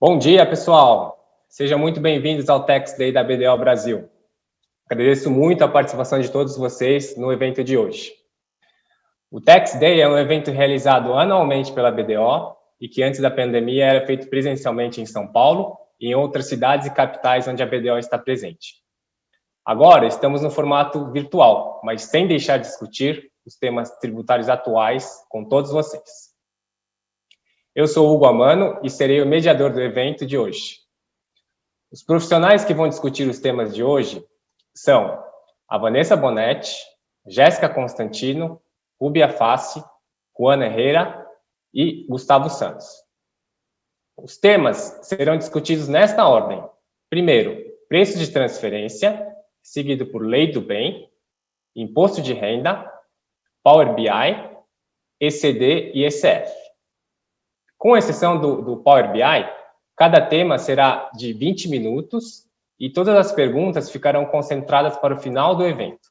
Bom dia, pessoal! Sejam muito bem-vindos ao Tax Day da BDO Brasil. Agradeço muito a participação de todos vocês no evento de hoje. O Tax Day é um evento realizado anualmente pela BDO e que antes da pandemia era feito presencialmente em São Paulo e em outras cidades e capitais onde a BDO está presente. Agora estamos no formato virtual, mas sem deixar de discutir os temas tributários atuais com todos vocês. Eu sou Hugo Amano e serei o mediador do evento de hoje. Os profissionais que vão discutir os temas de hoje são a Vanessa Bonetti, Jéssica Constantino, Rubia Fassi, Juan Herrera e Gustavo Santos. Os temas serão discutidos nesta ordem. Primeiro, preço de transferência, seguido por lei do bem, imposto de renda, Power BI, ECD e ECF. Com exceção do Power BI, cada tema será de 20 minutos e todas as perguntas ficarão concentradas para o final do evento.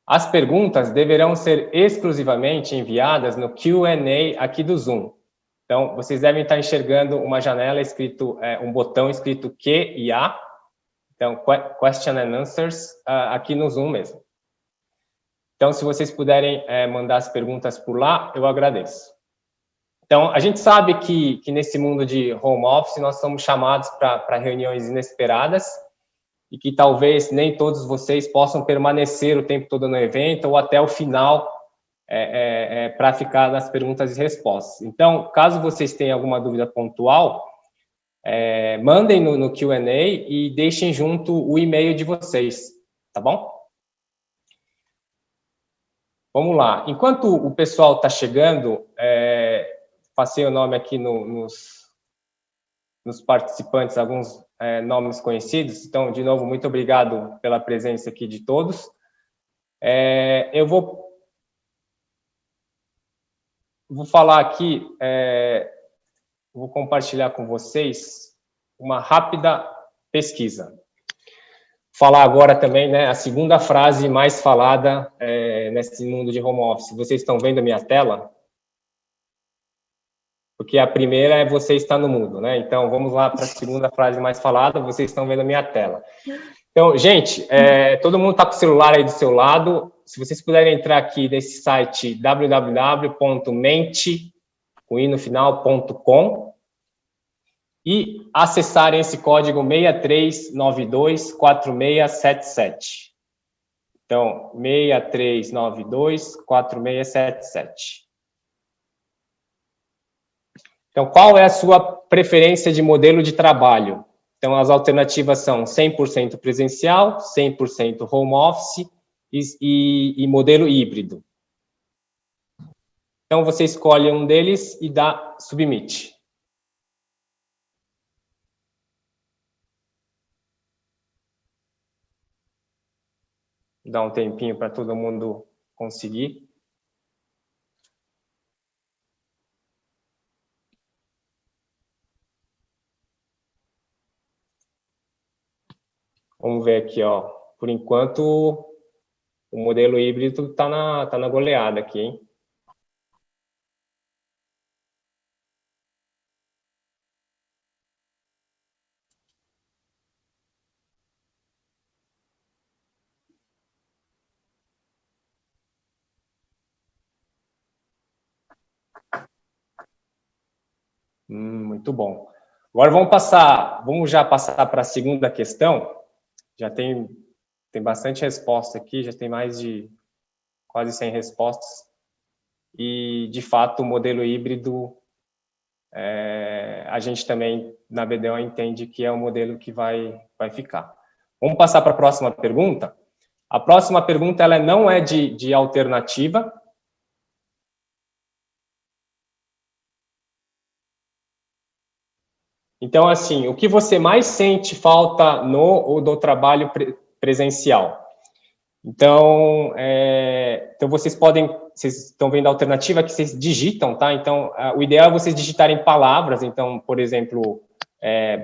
As perguntas deverão ser exclusivamente enviadas no Q&A aqui do Zoom. Então, vocês devem estar enxergando uma janela escrito, um botão escrito Q e A. Então, Question and Answers, aqui no Zoom mesmo. Então, se vocês puderem mandar as perguntas por lá, eu agradeço. Então, a gente sabe que nesse mundo de home office nós somos chamados para reuniões inesperadas e que talvez nem todos vocês possam permanecer o tempo todo no evento ou até o final para ficar nas perguntas e respostas. Então, caso vocês tenham alguma dúvida pontual, mandem no Q&A e deixem junto o e-mail de vocês, tá bom? Vamos lá. Enquanto o pessoal está chegando, passei o nome aqui nos participantes, alguns nomes conhecidos. Então, de novo, muito obrigado pela presença aqui de todos. Eu vou falar aqui, vou compartilhar com vocês uma rápida pesquisa. Falar agora também, né, a segunda frase mais falada nesse mundo de home office. Vocês estão vendo a minha tela? Porque a primeira é você está no mudo, né? Então, vamos lá para a segunda frase mais falada, vocês estão vendo a minha tela. Então, gente, todo mundo está com o celular aí do seu lado. Se vocês puderem entrar aqui nesse site www.mente.com e acessarem esse código 63924677. Então, 63924677. Então, qual é a sua preferência de modelo de trabalho? Então, as alternativas são 100% presencial, 100% home office e modelo híbrido. Então, você escolhe um deles e dá submit. Dá um tempinho para todo mundo conseguir. Vamos ver aqui, ó. Por enquanto, o modelo híbrido tá na goleada aqui, hein? Muito bom. Agora vamos já passar para a segunda questão. Já tem bastante resposta aqui, já tem mais de quase 100 respostas. E, de fato, o modelo híbrido, a gente também, na BDO, entende que é o modelo que vai ficar. Vamos passar para a próxima pergunta. A próxima pergunta ela não é de alternativa. Então, assim, o que você mais sente falta no ou do trabalho presencial? Então, então vocês estão vendo a alternativa que vocês digitam, tá? Então, o ideal é vocês digitarem palavras. Então, por exemplo,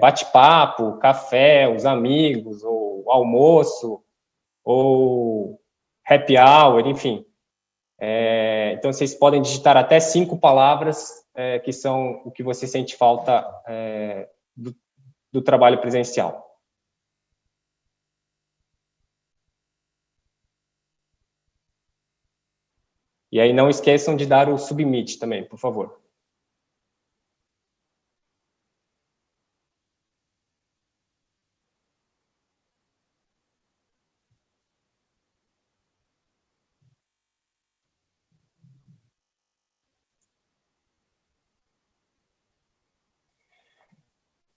bate-papo, café, os amigos, ou almoço, ou happy hour, enfim. Então, vocês podem digitar até 5 palavras que são o que você sente falta do trabalho presencial? E aí não esqueçam de dar o submit também, por favor.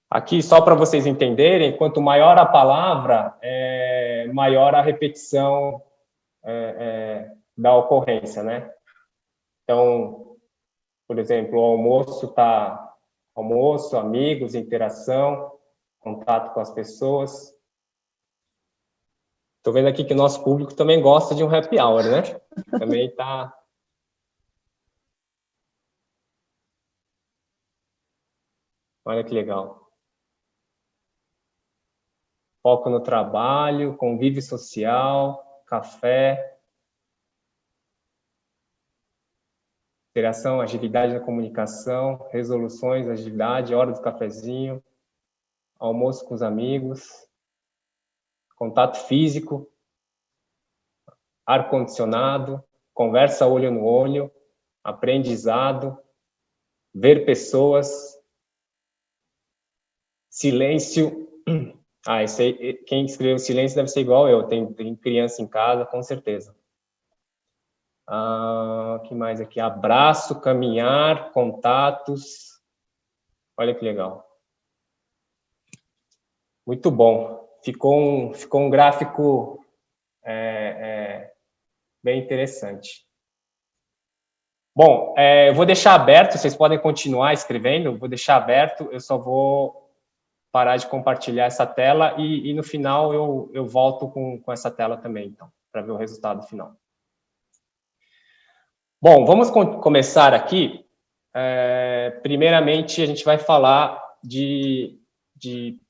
Aqui, só para vocês entenderem, quanto maior a palavra, maior a repetição da ocorrência, né? Então, por exemplo, o almoço está almoço, amigos, interação, contato com as pessoas. Estou vendo aqui que o nosso público também gosta de um happy hour, né? Também está... Olha que legal. Foco no trabalho, convívio social, café, interação, agilidade na comunicação, resoluções, agilidade, hora do cafezinho, almoço com os amigos, contato físico, ar-condicionado, conversa olho no olho, aprendizado, ver pessoas, silêncio. Esse aí, quem escreveu silêncio deve ser igual eu, tem criança em casa, com certeza. Que mais aqui? Abraço, caminhar, contatos. Olha que legal. Muito bom. Ficou um gráfico bem interessante. Bom, eu vou deixar aberto, vocês podem continuar escrevendo, vou deixar aberto, eu só vou parar de compartilhar essa tela e no final eu volto com essa tela também, então, para ver o resultado final. Bom, vamos começar aqui. Primeiramente, a gente vai falar de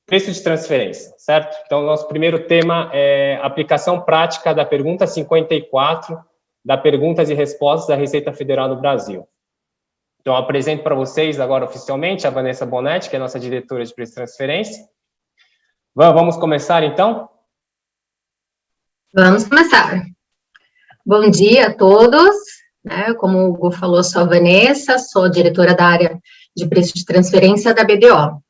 preço de transferência, certo? Então, nosso primeiro tema é aplicação prática da pergunta 54 da Perguntas e Respostas da Receita Federal do Brasil. Então, eu apresento para vocês agora oficialmente a Vanessa Bonetti, que é a nossa diretora de preço de transferência. Vamos começar, então? Vamos começar. Bom dia a todos. Como o Hugo falou, sou a Vanessa, sou diretora da área de preço de transferência da BDO.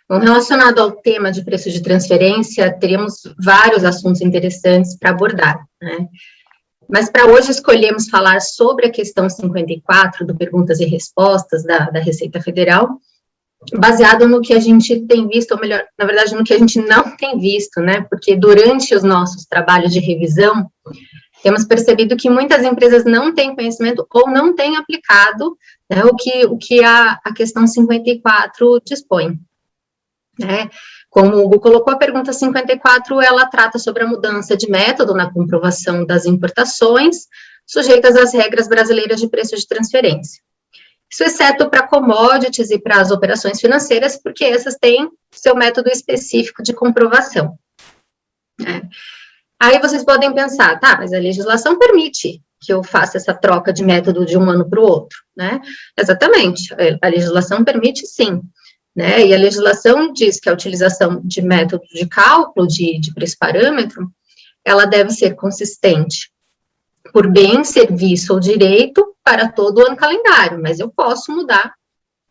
Bom, relacionado ao tema de preço de transferência, teríamos vários assuntos interessantes para abordar, né? Mas para hoje escolhemos falar sobre a questão 54 do Perguntas e Respostas da Receita Federal, baseado no que a gente tem visto, ou melhor, na verdade, no que a gente não tem visto, né? Porque durante os nossos trabalhos de revisão, temos percebido que muitas empresas não têm conhecimento ou não têm aplicado, né, o que a questão 54 dispõe. Né? Como o Hugo colocou, a pergunta 54, ela trata sobre a mudança de método na comprovação das importações, sujeitas às regras brasileiras de preço de transferência. Isso exceto para commodities e para as operações financeiras, porque essas têm seu método específico de comprovação. Né? Aí vocês podem pensar, tá, mas a legislação permite que eu faça essa troca de método de um ano para o outro, né? Exatamente, a legislação permite sim. Né, e a legislação diz que a utilização de método de cálculo de preço-parâmetro, ela deve ser consistente por bem, serviço ou direito para todo o ano calendário, mas eu posso mudar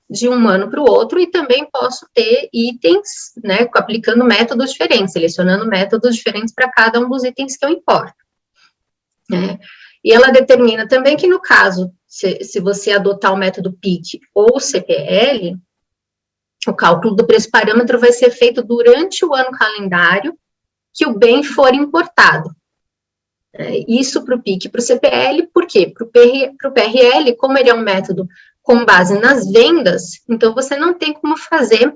de um ano para o outro e também posso ter itens, né, aplicando métodos diferentes, selecionando métodos diferentes para cada um dos itens que eu importo. Né. E ela determina também que no caso, se você adotar o método PIC ou CPL, o cálculo do preço-parâmetro vai ser feito durante o ano calendário que o bem for importado. Isso para o PIC e para o CPL, por quê? Para o PRL, como ele é um método com base nas vendas, então você não tem como fazer,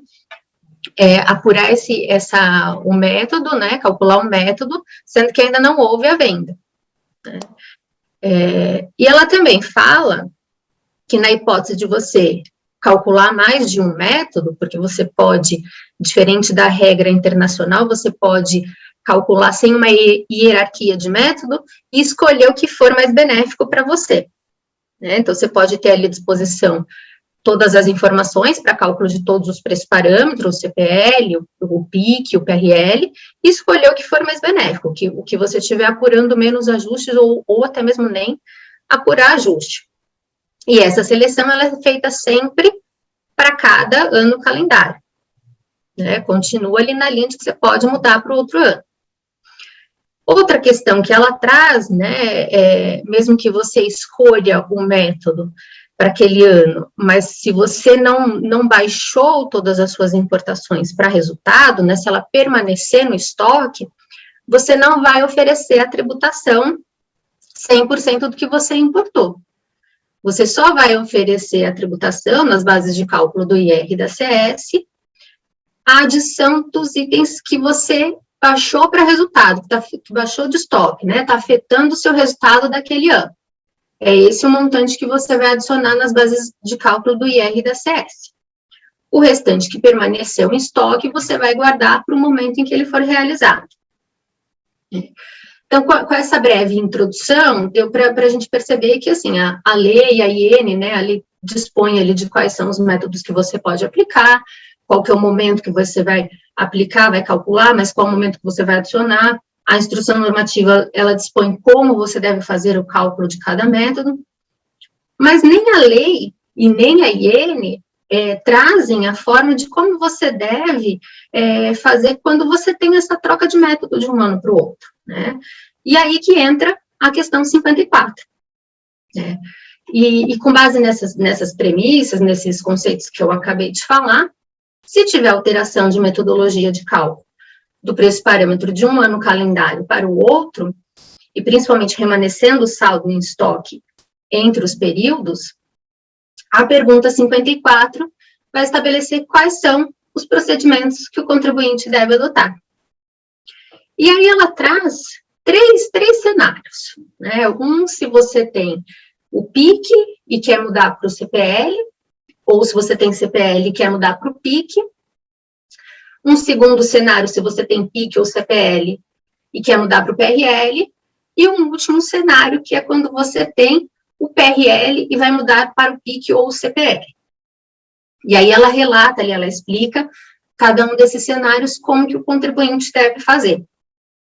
apurar o método, né, calcular o método, sendo que ainda não houve a venda. Né? E ela também fala que na hipótese de você calcular mais de um método, porque você pode, diferente da regra internacional, você pode calcular sem uma hierarquia de método e escolher o que for mais benéfico para você. Né? Então, você pode ter ali à disposição todas as informações para cálculo de todos os preços parâmetros, o CPL, o PIC, o PRL, e escolher o que for mais benéfico, o que você estiver apurando menos ajustes ou até mesmo nem apurar ajuste. E essa seleção ela é feita sempre para cada ano calendário, né? Continua ali na linha de que você pode mudar para o outro ano. Outra questão que ela traz, né, mesmo que você escolha o método para aquele ano, mas se você não baixou todas as suas importações para resultado, né, se ela permanecer no estoque, você não vai oferecer a tributação 100% do que você importou. Você só vai oferecer a tributação nas bases de cálculo do IR e da CS, a adição dos itens que você baixou para resultado, que baixou de estoque, né, está afetando o seu resultado daquele ano. É esse o montante que você vai adicionar nas bases de cálculo do IR e da CS. O restante que permaneceu em estoque, você vai guardar para o momento em que ele for realizado. Então, com essa breve introdução, deu para a gente perceber que, assim, a lei, a IN, né, a lei dispõe ali de quais são os métodos que você pode aplicar, qual que é o momento que você vai aplicar, vai calcular, mas qual é o momento que você vai adicionar. A instrução normativa, ela dispõe como você deve fazer o cálculo de cada método, mas nem a lei e nem a IN trazem a forma de como você deve fazer quando você tem essa troca de método de um ano para o outro, né? E aí que entra a questão 54, né? E com base nessas premissas, nesses conceitos que eu acabei de falar, se tiver alteração de metodologia de cálculo do preço parâmetro de um ano calendário para o outro, e principalmente remanescendo o saldo em estoque entre os períodos, a pergunta 54 vai estabelecer quais são os procedimentos que o contribuinte deve adotar. E aí ela traz três cenários, né? Se você tem o PIC e quer mudar para o CPL, ou se você tem CPL e quer mudar para o PIC. Um segundo cenário, se você tem PIC ou CPL e quer mudar para o PRL. E um último cenário, que é quando você tem o PRL e vai mudar para o PIC ou o CPL. E aí ela relata, ali ela explica cada um desses cenários como que o contribuinte deve fazer,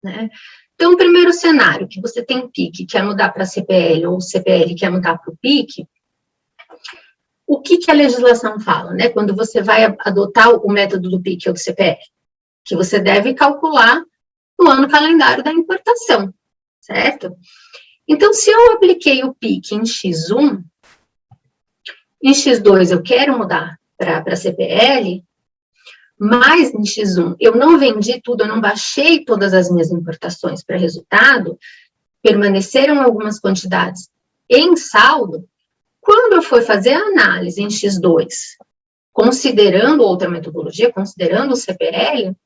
né? Então, o primeiro cenário, que você tem PIC, quer mudar para CPL, ou CPL quer mudar para o PIC, o que a legislação fala, né? Quando você vai adotar o método do PIC ou do CPL, que você deve calcular o ano calendário da importação, certo? Então, se eu apliquei o PIC em X1, em X2 eu quero mudar para CPL, mas em X1 eu não vendi tudo, eu não baixei todas as minhas importações para resultado, permaneceram algumas quantidades em saldo. Quando eu for fazer a análise em X2, considerando outra metodologia, considerando o CPL,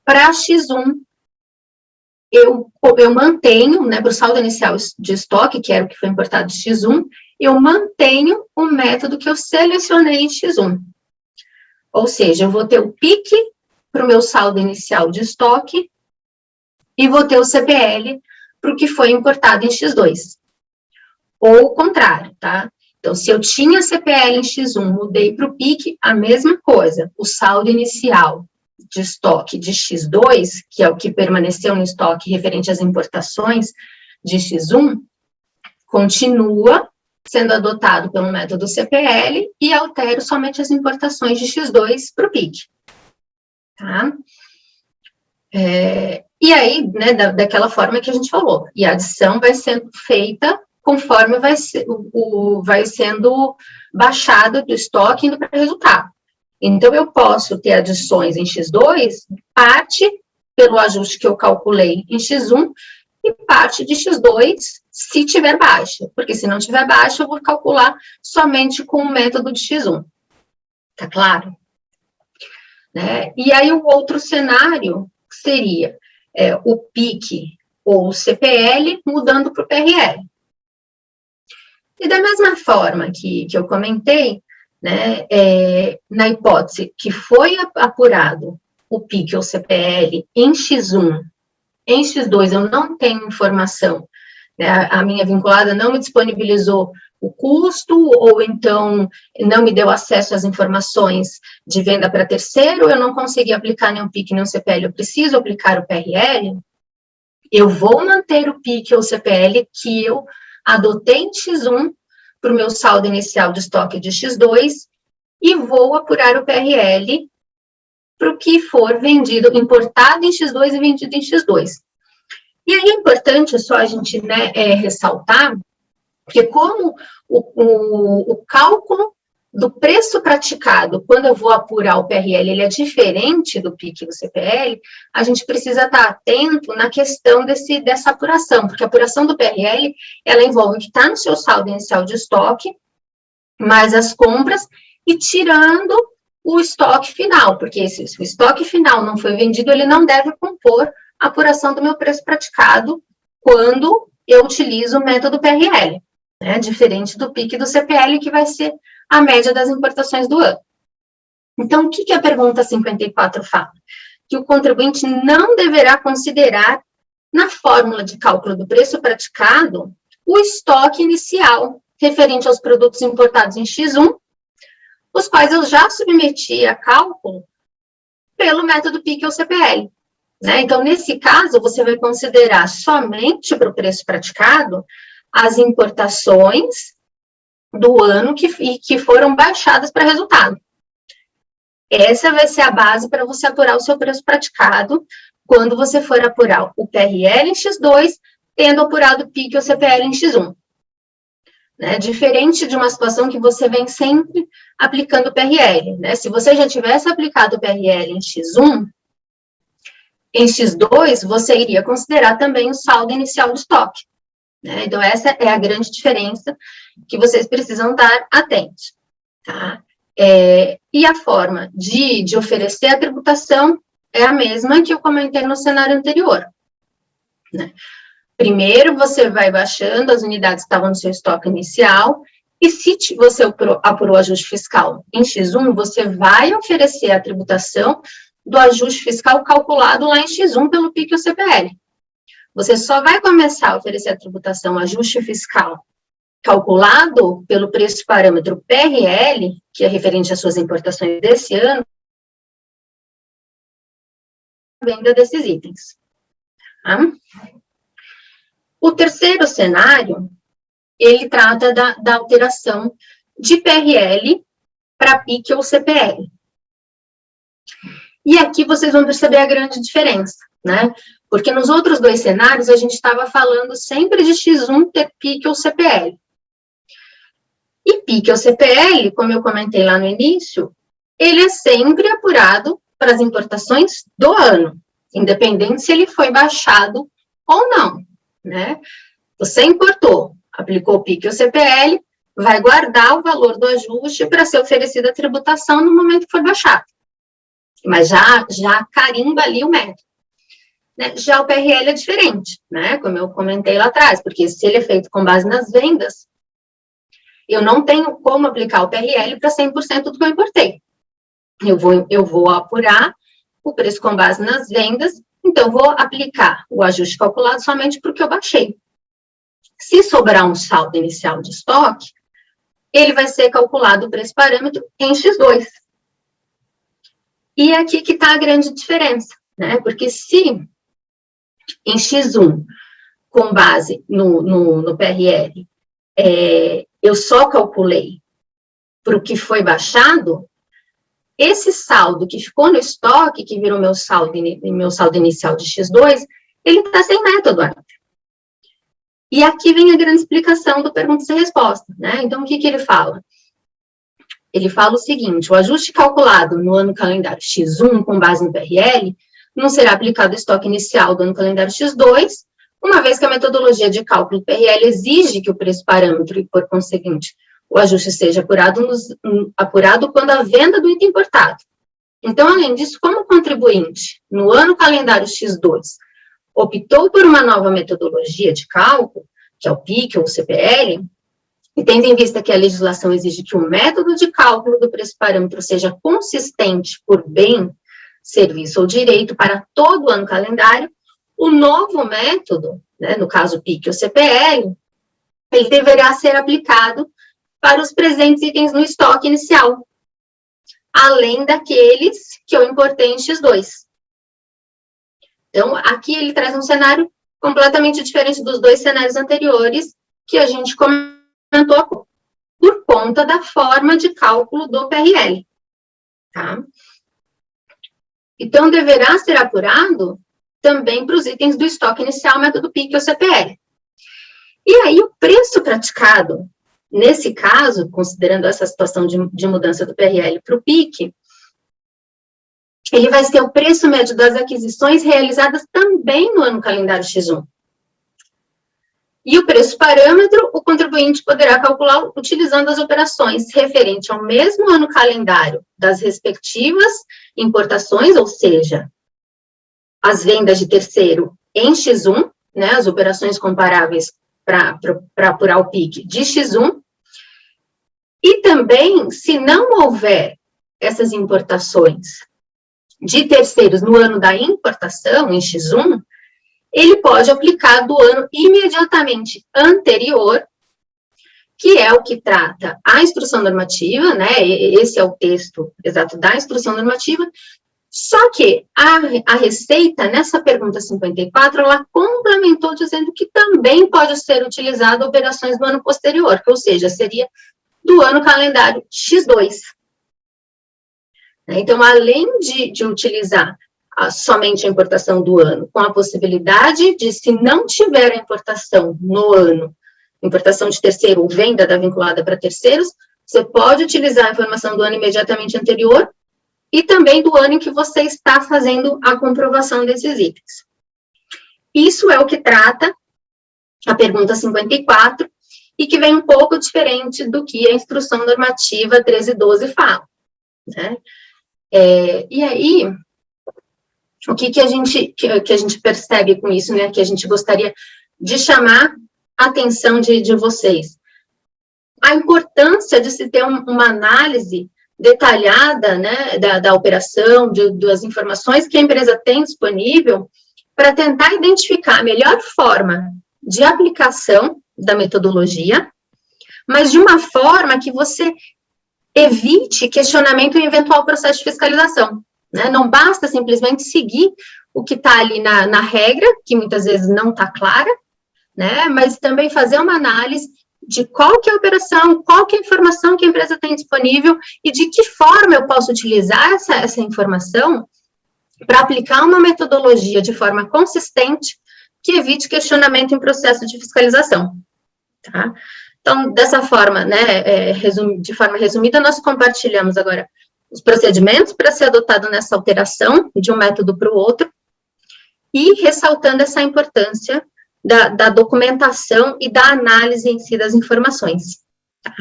para X1, eu mantenho, né, para o saldo inicial de estoque, que era o que foi importado de X1, eu mantenho o método que eu selecionei em X1. Ou seja, eu vou ter o PIC para o meu saldo inicial de estoque e vou ter o CPL para o que foi importado em X2. Ou o contrário, tá? Então, se eu tinha CPL em X1, mudei para o PIC, a mesma coisa. O saldo inicial de estoque de X2, que é o que permaneceu no estoque referente às importações de X1, continua sendo adotado pelo método CPL e altero somente as importações de X2 para o PIC. Tá? E aí, né, daquela forma que a gente falou, e a adição vai sendo feita conforme vai sendo baixado do estoque indo para o resultado. Então, eu posso ter adições em X2, parte pelo ajuste que eu calculei em X1, e parte de X2, se tiver baixa, porque se não tiver baixa, eu vou calcular somente com o método de X1. Tá claro? Né? E aí, o outro cenário seria o PIC ou o CPL mudando para o PRL. E da mesma forma que eu comentei, né, na hipótese que foi apurado o PIC ou CPL em X1, em X2 eu não tenho informação, né, a minha vinculada não me disponibilizou o custo, ou então não me deu acesso às informações de venda para terceiro, eu não consegui aplicar nem o PIC nem o CPL, eu preciso aplicar o PRL, eu vou manter o PIC ou o CPL que eu adotei em X1 para o meu saldo inicial de estoque de X2 e vou apurar o PRL para o que for vendido, importado em X2 e vendido em X2. E aí é importante só a gente, né, ressaltar, porque como o cálculo do preço praticado, quando eu vou apurar o PRL, ele é diferente do PIC e do CPL, a gente precisa estar atento na questão dessa apuração, porque a apuração do PRL, ela envolve o que está no seu saldo inicial de estoque, mais as compras, e tirando o estoque final, porque se o estoque final não foi vendido, ele não deve compor a apuração do meu preço praticado quando eu utilizo o método PRL, né, diferente do PIC e do CPL, que vai ser a média das importações do ano. Então, o que a pergunta 54 fala? Que o contribuinte não deverá considerar, na fórmula de cálculo do preço praticado, o estoque inicial referente aos produtos importados em X1, os quais eu já submeti a cálculo pelo método PIC ou CPL. Né? Então, nesse caso, você vai considerar somente para o preço praticado as importações do ano que foram baixadas para resultado. Essa vai ser a base para você apurar o seu preço praticado quando você for apurar o PRL em X2, tendo apurado o PIC ou CPL em X1. Né? Diferente de uma situação que você vem sempre aplicando o PRL. Né? Se você já tivesse aplicado o PRL em X1, em X2, você iria considerar também o saldo inicial do estoque. Né? Então, essa é a grande diferença que vocês precisam estar atentos. Tá? E a forma de oferecer a tributação é a mesma que eu comentei no cenário anterior. Né? Primeiro, você vai baixando as unidades que estavam no seu estoque inicial, e se você apurou o ajuste fiscal em X1, você vai oferecer a tributação do ajuste fiscal calculado lá em X1 pelo PIC ou CPL. Você só vai começar a oferecer a tributação ajuste fiscal calculado pelo preço parâmetro PRL, que é referente às suas importações desse ano, a venda desses itens. Tá? O terceiro cenário, ele trata da alteração de PRL para PIC ou CPL. E aqui vocês vão perceber a grande diferença, né? Porque nos outros dois cenários, a gente estava falando sempre de X1 ter PIC ou CPL. E PIC ou CPL, como eu comentei lá no início, ele é sempre apurado para as importações do ano, independente se ele foi baixado ou não, né? Você importou, aplicou o PIC ou CPL, vai guardar o valor do ajuste para ser oferecida a tributação no momento que for baixado. Mas já carimba ali o método. Né? Já o PRL é diferente, né? Como eu comentei lá atrás, porque se ele é feito com base nas vendas, eu não tenho como aplicar o PRL para 100% do que eu importei. Eu vou apurar o preço com base nas vendas, então eu vou aplicar o ajuste calculado somente para o que eu baixei. Se sobrar um saldo inicial de estoque, ele vai ser calculado o preço parâmetro em X2. E é aqui que está a grande diferença, né? Porque se em X1, com base no PRL, eu só calculei para o que foi baixado, esse saldo que ficou no estoque, que virou meu saldo inicial de X2, ele está sem método ainda. E aqui vem a grande explicação do perguntas e respostas, né? Então, o que ele fala? Ele fala o seguinte: o ajuste calculado no ano calendário X1, com base no PRL, não será aplicado ao estoque inicial do ano calendário X2, uma vez que a metodologia de cálculo do PRL exige que o preço parâmetro e, por conseguinte, o ajuste seja apurado quando a venda do item importado. Então, além disso, como o contribuinte, no ano calendário X2, optou por uma nova metodologia de cálculo, que é o PIC ou o CPL, e tendo em vista que a legislação exige que o método de cálculo do preço parâmetro seja consistente por bem, serviço ou direito para todo o ano calendário, o novo método, né, no caso PIC ou CPL, ele deverá ser aplicado para os presentes itens no estoque inicial, além daqueles que eu importei em X2. Então, aqui ele traz um cenário completamente diferente dos dois cenários anteriores que a gente comentou por conta da forma de cálculo do PRL. Tá? Então, deverá ser apurado também para os itens do estoque inicial, método PIC ou CPL. E aí, o preço praticado, nesse caso, considerando essa situação de mudança do PRL para o PIC, ele vai ser o preço médio das aquisições realizadas também no ano calendário X1. E o preço parâmetro, o contribuinte poderá calcular utilizando as operações referente ao mesmo ano calendário das respectivas importações, ou seja, as vendas de terceiro em X1, né, as operações comparáveis para apurar o PIC de X1, e também, se não houver essas importações de terceiros no ano da importação, em X1, ele pode aplicar do ano imediatamente anterior, que é o que trata a instrução normativa, né, esse é o texto exato da instrução normativa, só que a Receita, nessa pergunta 54, ela complementou dizendo que também pode ser utilizado operações do ano posterior, ou seja, seria do ano calendário X2. Então, além de utilizar somente a importação do ano, com a possibilidade de, se não tiver a importação no ano, importação de terceiro ou venda da vinculada para terceiros, você pode utilizar a informação do ano imediatamente anterior e também do ano em que você está fazendo a comprovação desses itens. Isso é o que trata a pergunta 54 e que vem um pouco diferente do que a instrução normativa 1312 fala, né? E aí, o que a gente percebe com isso, né, que a gente gostaria de chamar a atenção de vocês? A importância de se ter uma análise detalhada, né, da operação, das informações que a empresa tem disponível, para tentar identificar a melhor forma de aplicação da metodologia, mas de uma forma que você evite questionamento em eventual processo de fiscalização. Né? Não basta simplesmente seguir o que está ali na regra, que muitas vezes não está clara, né? Mas também fazer uma análise de qual que é a operação, qual que é a informação que a empresa tem disponível e de que forma eu posso utilizar essa informação para aplicar uma metodologia de forma consistente que evite questionamento em processo de fiscalização. Tá? Então, dessa forma, né, de forma resumida, nós compartilhamos agora os procedimentos para ser adotado nessa alteração de um método para o outro e ressaltando essa importância da documentação e da análise em si das informações. Tá?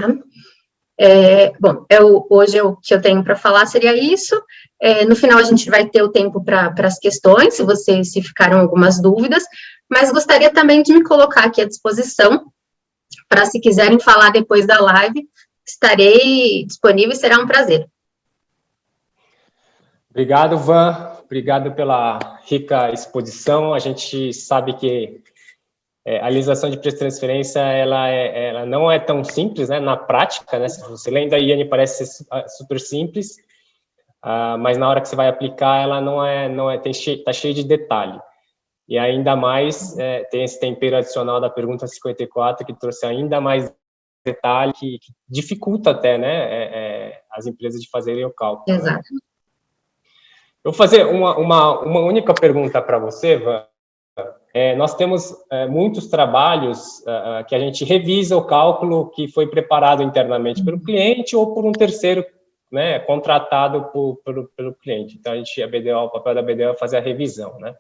Hoje o que eu tenho para falar seria isso. No final, a gente vai ter o tempo para as questões, se ficaram algumas dúvidas, mas gostaria também de me colocar aqui à disposição para, se quiserem falar depois da live, estarei disponível e será um prazer. Obrigado, Van. Obrigado pela rica exposição. A gente sabe que a realização de preço de transferência, ela não é tão simples, né, na prática, né, se você lendo a IANE parece ser super simples, mas na hora que você vai aplicar, ela está cheia de detalhe. E ainda mais, tem esse tempero adicional da pergunta 54, que trouxe ainda mais detalhe, que dificulta até, né, as empresas de fazerem o cálculo. Exato. Né? Eu vou fazer uma única pergunta para você, Van. Nós temos muitos trabalhos que a gente revisa o cálculo que foi preparado internamente pelo cliente ou por um terceiro, né, contratado pelo cliente. Então, o papel da BDO é fazer a revisão, né?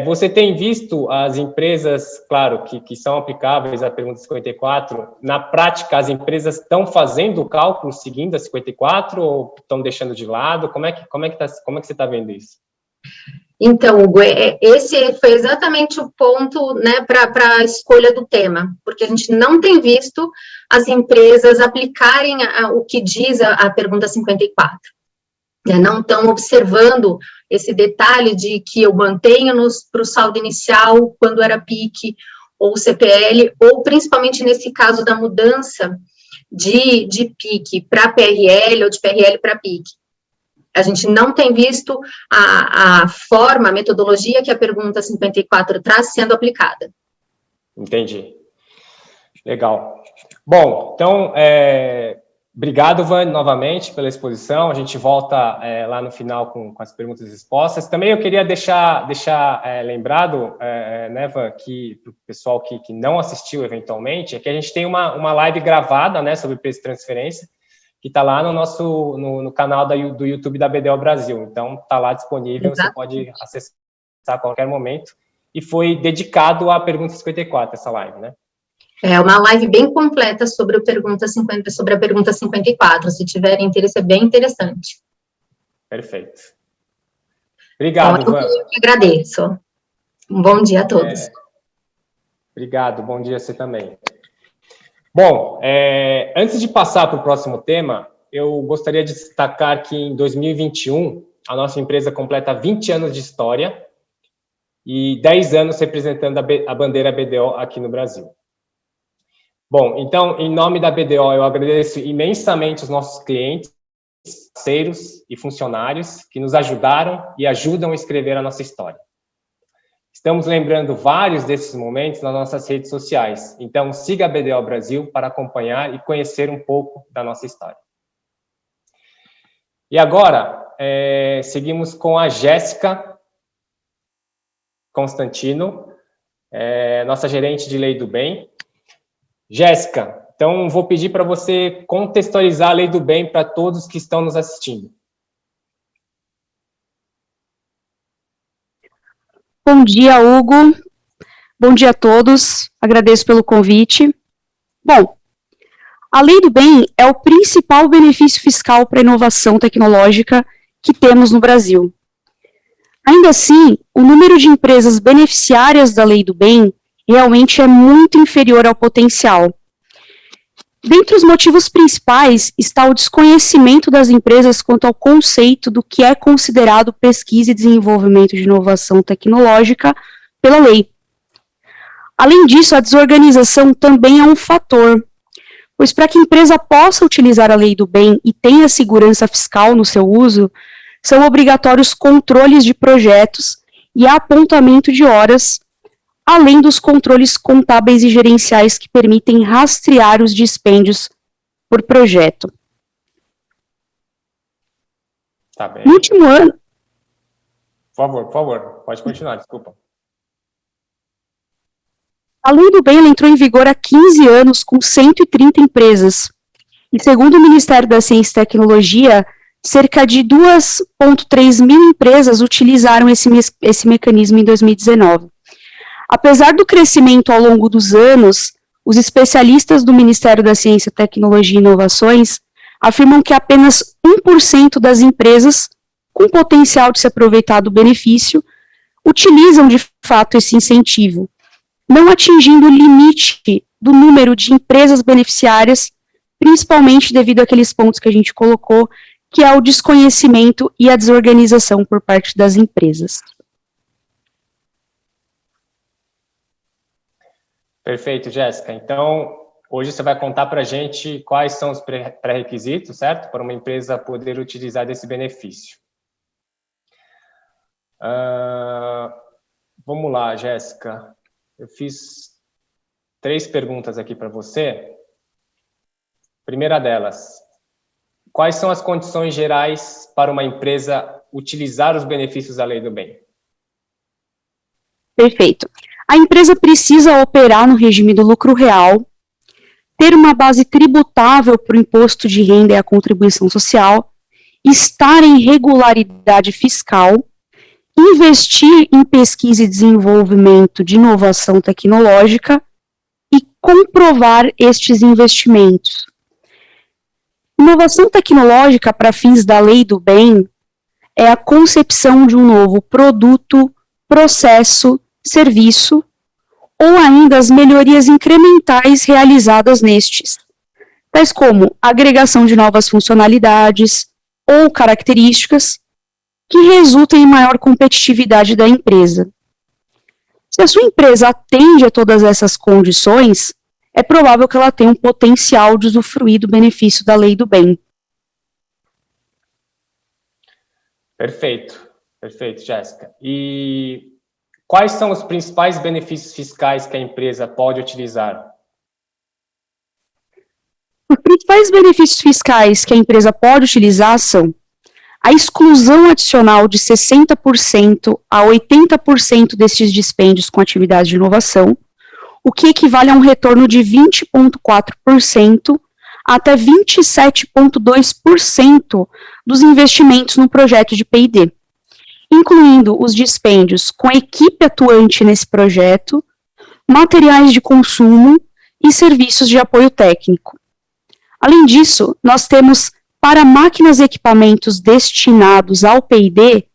Você tem visto as empresas, claro, que são aplicáveis à pergunta 54, na prática as empresas estão fazendo o cálculo seguindo a 54 ou estão deixando de lado? Como é que você está vendo isso? Então, Hugo, esse foi exatamente o ponto, né, para a escolha do tema, porque a gente não tem visto as empresas aplicarem o que diz a pergunta 54. Não estão observando esse detalhe de que eu mantenho para o saldo inicial, quando era PIC ou CPL, ou principalmente nesse caso da mudança de PIC para PRL ou de PRL para PIC. A gente não tem visto a forma, a metodologia que a pergunta 54 traz sendo aplicada. Entendi. Legal. Bom, então, obrigado, Vânia, novamente pela exposição. A gente volta lá no final com as perguntas e respostas. Também eu queria deixar lembrado, né, Van, que para o pessoal que não assistiu eventualmente, é que a gente tem uma live gravada, né, sobre preço de transferência, que está lá no canal do YouTube da BDO Brasil. Então, está lá disponível, Exato. Você pode acessar a qualquer momento. E foi dedicado à pergunta 54, essa live, né? É uma live bem completa sobre a pergunta 54. Se tiverem interesse, é bem interessante. Perfeito. Obrigado, então, eu que agradeço. Um bom dia a todos. Obrigado, bom dia a você também. Bom, antes de passar para o próximo tema, eu gostaria de destacar que em 2021, a nossa empresa completa 20 anos de história e 10 anos representando a bandeira BDO aqui no Brasil. Bom, então, em nome da BDO, eu agradeço imensamente os nossos clientes, parceiros e funcionários que nos ajudaram e ajudam a escrever a nossa história. Estamos lembrando vários desses momentos nas nossas redes sociais, então siga a BDO Brasil para acompanhar e conhecer um pouco da nossa história. E agora, seguimos com a Jéssica Constantino, nossa gerente de Lei do Bem. Jéssica, então vou pedir para você contextualizar a Lei do Bem para todos que estão nos assistindo. Bom dia, Hugo. Bom dia a todos. Agradeço pelo convite. Bom, a Lei do Bem é o principal benefício fiscal para a inovação tecnológica que temos no Brasil. Ainda assim, o número de empresas beneficiárias da Lei do Bem realmente é muito inferior ao potencial. Dentre os motivos principais está o desconhecimento das empresas quanto ao conceito do que é considerado pesquisa e desenvolvimento de inovação tecnológica pela lei. Além disso, a desorganização também é um fator, pois para que a empresa possa utilizar a Lei do Bem e tenha segurança fiscal no seu uso, são obrigatórios controles de projetos e apontamento de horas, além dos controles contábeis e gerenciais que permitem rastrear os dispêndios por projeto. Tá bem. No último ano... Por favor, pode continuar, desculpa. A Lei do Bem entrou em vigor há 15 anos com 130 empresas. E segundo o Ministério da Ciência e Tecnologia, cerca de 2,3 mil empresas utilizaram esse mecanismo em 2019. Apesar do crescimento ao longo dos anos, os especialistas do Ministério da Ciência, Tecnologia e Inovações afirmam que apenas 1% das empresas com potencial de se aproveitar do benefício utilizam de fato esse incentivo, não atingindo o limite do número de empresas beneficiárias, principalmente devido àqueles pontos que a gente colocou, que é o desconhecimento e a desorganização por parte das empresas. Perfeito, Jéssica. Então, hoje você vai contar para a gente quais são os pré-requisitos, certo? Para uma empresa poder utilizar desse benefício. Vamos lá, Jéssica. Eu fiz 3 perguntas aqui para você. Primeira delas, quais são as condições gerais para uma empresa utilizar os benefícios da Lei do Bem? Perfeito. A empresa precisa operar no regime do lucro real, ter uma base tributável para o imposto de renda e a contribuição social, estar em regularidade fiscal, investir em pesquisa e desenvolvimento de inovação tecnológica e comprovar estes investimentos. Inovação tecnológica para fins da Lei do Bem é a concepção de um novo produto, processo, serviço, ou ainda as melhorias incrementais realizadas nestes, tais como agregação de novas funcionalidades ou características que resultem em maior competitividade da empresa. Se a sua empresa atende a todas essas condições, é provável que ela tenha um potencial de usufruir do benefício da lei do bem. Perfeito, Jéssica. E quais são os principais benefícios fiscais que a empresa pode utilizar? Os principais benefícios fiscais que a empresa pode utilizar são a exclusão adicional de 60% a 80% desses dispêndios com atividade de inovação, o que equivale a um retorno de 20,4% até 27,2% dos investimentos no projeto de P&D, incluindo os dispêndios com a equipe atuante nesse projeto, materiais de consumo e serviços de apoio técnico. Além disso, nós temos, para máquinas e equipamentos destinados ao P&D,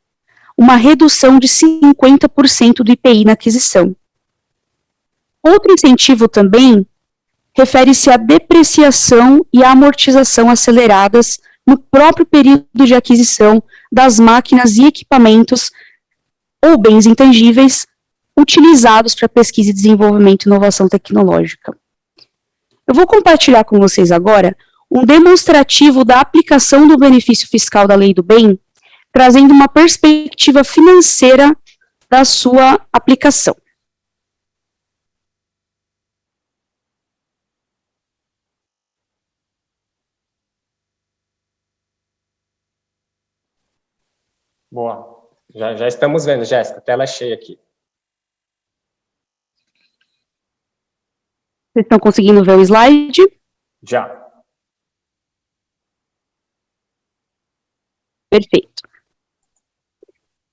uma redução de 50% do IPI na aquisição. Outro incentivo também refere-se à depreciação e à amortização aceleradas no próprio período de aquisição das máquinas e equipamentos ou bens intangíveis utilizados para pesquisa e desenvolvimento e inovação tecnológica. Eu vou compartilhar com vocês agora um demonstrativo da aplicação do benefício fiscal da Lei do Bem, trazendo uma perspectiva financeira da sua aplicação. Boa. Já estamos vendo, Jéssica, tela cheia aqui. Vocês estão conseguindo ver o slide? Já. Perfeito.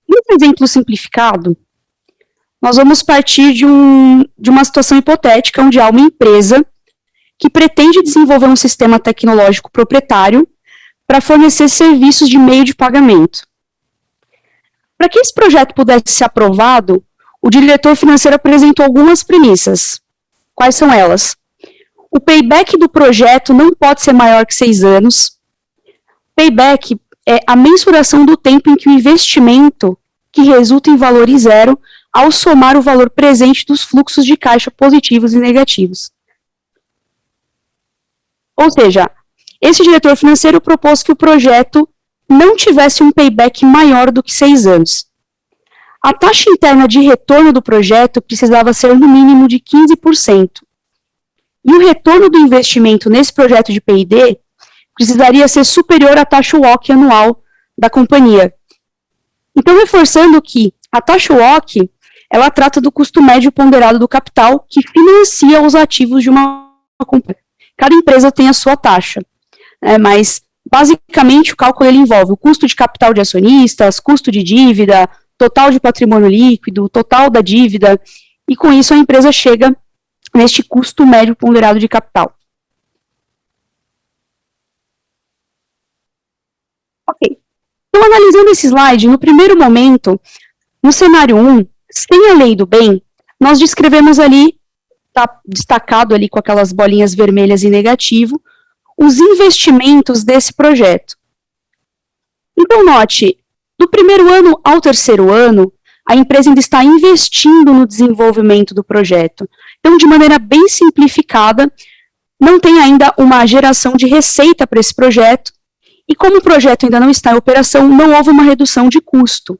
Nesse exemplo simplificado, nós vamos partir de uma situação hipotética onde há uma empresa que pretende desenvolver um sistema tecnológico proprietário para fornecer serviços de meio de pagamento. Para que esse projeto pudesse ser aprovado, o diretor financeiro apresentou algumas premissas. Quais são elas? O payback do projeto não pode ser maior que 6 anos. Payback é a mensuração do tempo em que o investimento, que resulta em valor zero, ao somar o valor presente dos fluxos de caixa positivos e negativos. Ou seja, esse diretor financeiro propôs que o projeto não tivesse um payback maior do que 6 anos. A taxa interna de retorno do projeto precisava ser no mínimo de 15%. E o retorno do investimento nesse projeto de P&D precisaria ser superior à taxa WACC anual da companhia. Então, reforçando que a taxa WACC, ela trata do custo médio ponderado do capital que financia os ativos de uma companhia. Cada empresa tem a sua taxa, mas basicamente o cálculo ele envolve o custo de capital de acionistas, custo de dívida, total de patrimônio líquido, total da dívida, e com isso a empresa chega neste custo médio ponderado de capital. Ok. Então, analisando esse slide, no primeiro momento, no cenário 1, sem a lei do bem, nós descrevemos ali, está destacado ali com aquelas bolinhas vermelhas em negativo, os investimentos desse projeto. Então, note, do primeiro ano ao terceiro ano, a empresa ainda está investindo no desenvolvimento do projeto. Então, de maneira bem simplificada, não tem ainda uma geração de receita para esse projeto, e como o projeto ainda não está em operação, não houve uma redução de custo.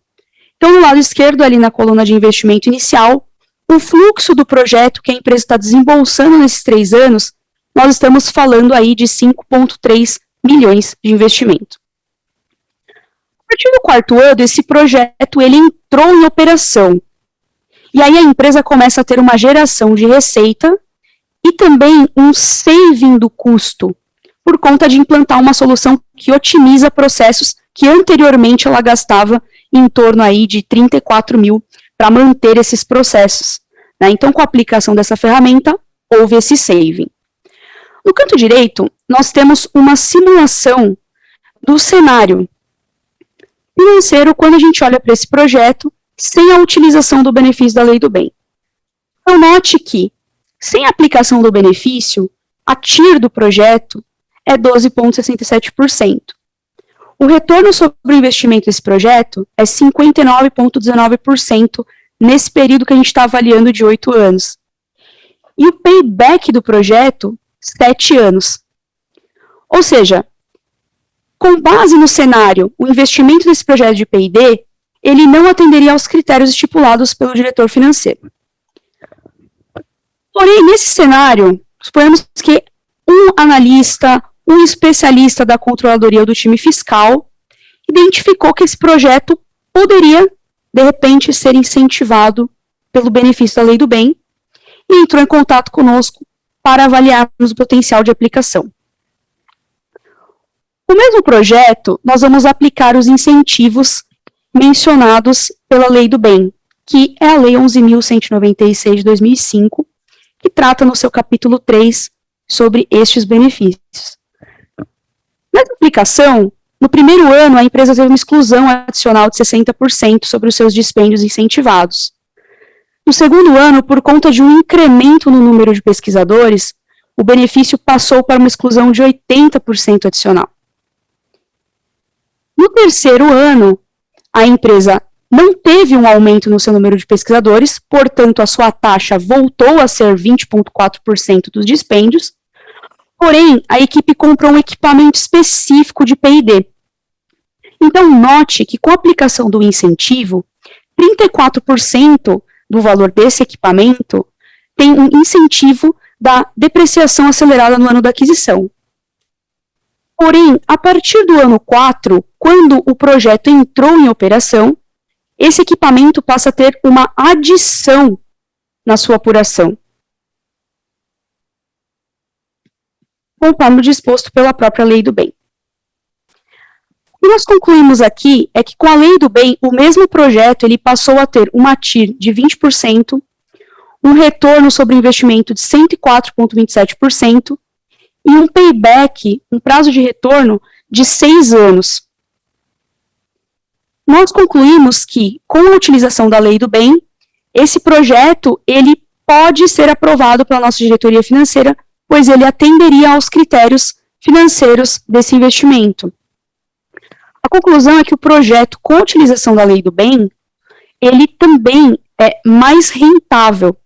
Então, no lado esquerdo, ali na coluna de investimento inicial, o fluxo do projeto que a empresa está desembolsando nesses 3 anos, nós estamos falando aí de 5,3 milhões de investimento. A partir do quarto ano, esse projeto ele entrou em operação. E aí a empresa começa a ter uma geração de receita e também um saving do custo, por conta de implantar uma solução que otimiza processos que anteriormente ela gastava em torno aí de 34 mil para manter esses processos. Né? Então, com a aplicação dessa ferramenta, houve esse saving. No canto direito, nós temos uma simulação do cenário financeiro quando a gente olha para esse projeto sem a utilização do benefício da lei do bem. Então, note que, sem a aplicação do benefício, a TIR do projeto é 12,67%. O retorno sobre o investimento desse projeto é 59,19% nesse período que a gente está avaliando de 8 anos. e o payback do projeto, 7 anos. Ou seja, com base no cenário, o investimento desse projeto de P&D, ele não atenderia aos critérios estipulados pelo diretor financeiro. Porém, nesse cenário, suponhamos que um analista, um especialista da controladoria ou do time fiscal identificou que esse projeto poderia, de repente, ser incentivado pelo benefício da Lei do Bem e entrou em contato conosco para avaliarmos o potencial de aplicação. No mesmo projeto, nós vamos aplicar os incentivos mencionados pela Lei do Bem, que é a Lei 11.196 de 2005, que trata no seu capítulo 3 sobre estes benefícios. Nessa aplicação, no primeiro ano, a empresa teve uma exclusão adicional de 60% sobre os seus dispêndios incentivados. No segundo ano, por conta de um incremento no número de pesquisadores, o benefício passou para uma exclusão de 80% adicional. No terceiro ano, a empresa não teve um aumento no seu número de pesquisadores, portanto, a sua taxa voltou a ser 20,4% dos dispêndios, porém, a equipe comprou um equipamento específico de P&D. Então, note que com a aplicação do incentivo, 34% do valor desse equipamento tem um incentivo da depreciação acelerada no ano da aquisição. Porém, a partir do ano 4, quando o projeto entrou em operação, esse equipamento passa a ter uma adição na sua apuração, conforme disposto pela própria Lei do Bem. O que nós concluímos aqui é que com a Lei do Bem, o mesmo projeto ele passou a ter uma TIR de 20%, um retorno sobre investimento de 104,27% e um payback, um prazo de retorno de 6 anos. Nós concluímos que, com a utilização da Lei do Bem, esse projeto ele pode ser aprovado pela nossa diretoria financeira, pois ele atenderia aos critérios financeiros desse investimento. A conclusão é que o projeto, com a utilização da Lei do Bem, ele também é mais rentável,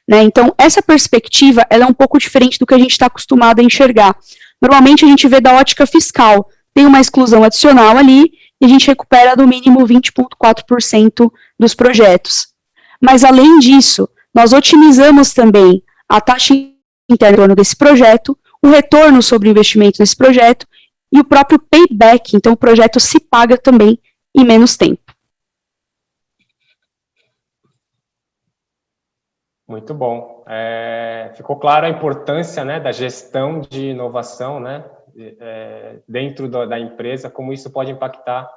né? Então, essa perspectiva ela é um pouco diferente do que a gente está acostumado a enxergar. Normalmente, a gente vê da ótica fiscal, tem uma exclusão adicional ali, e a gente recupera no mínimo 20,4% dos projetos. Mas, além disso, nós otimizamos também a taxa interna desse projeto, o retorno sobre o investimento nesse projeto e o próprio payback, então o projeto se paga também em menos tempo. Muito bom. Ficou clara a importância, né, da gestão de inovação, né, dentro da empresa, como isso pode impactar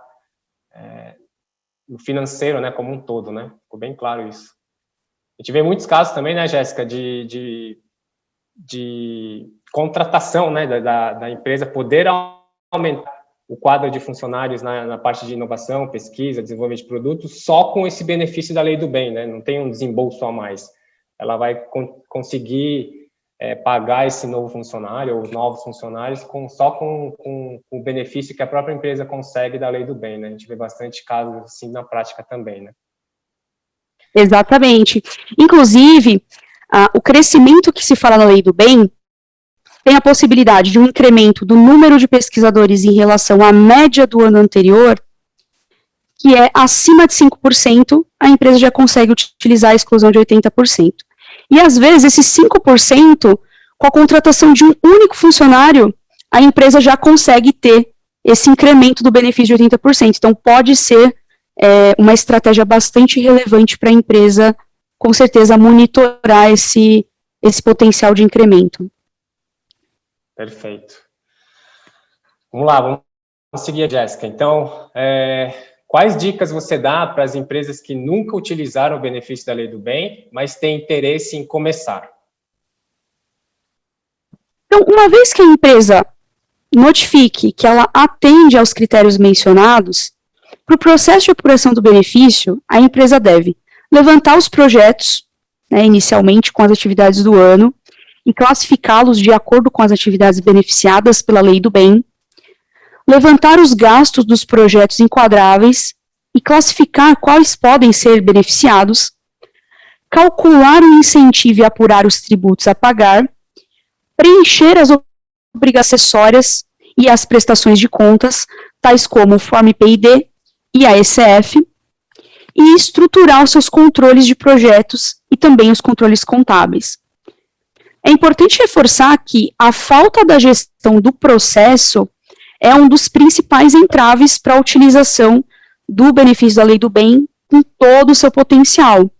no financeiro, né, como um todo, né? Ficou bem claro isso. A gente vê muitos casos também, né, Jéssica, de contratação, né, da empresa poder aumentar o quadro de funcionários na parte de inovação, pesquisa, desenvolvimento de produtos, só com esse benefício da Lei do Bem, né? Não tem um desembolso a mais. Ela vai conseguir pagar esse novo funcionário ou os novos funcionários só com o benefício que a própria empresa consegue da Lei do Bem, né? A gente vê bastante casos assim na prática também, né? Exatamente. Inclusive, o crescimento que se fala na Lei do Bem tem a possibilidade de um incremento do número de pesquisadores em relação à média do ano anterior, que é acima de 5%, a empresa já consegue utilizar a exclusão de 80%. E, às vezes, esses 5%, com a contratação de um único funcionário, a empresa já consegue ter esse incremento do benefício de 80%. Então, pode ser uma estratégia bastante relevante para a empresa, com certeza, monitorar esse potencial de incremento. Perfeito. Vamos lá, vamos seguir, Jéssica. Então, quais dicas você dá para as empresas que nunca utilizaram o benefício da Lei do Bem, mas têm interesse em começar? Então, uma vez que a empresa notifique que ela atende aos critérios mencionados, para o processo de apuração do benefício, a empresa deve levantar os projetos, né, inicialmente com as atividades do ano, e classificá-los de acordo com as atividades beneficiadas pela Lei do Bem, levantar os gastos dos projetos enquadráveis e classificar quais podem ser beneficiados, calcular o incentivo e apurar os tributos a pagar, preencher as obrigações acessórias e as prestações de contas, tais como o Form PID e a ECF, e estruturar os seus controles de projetos e também os controles contábeis. É importante reforçar que a falta da gestão do processo é um dos principais entraves para a utilização do benefício da Lei do Bem com todo o seu potencial.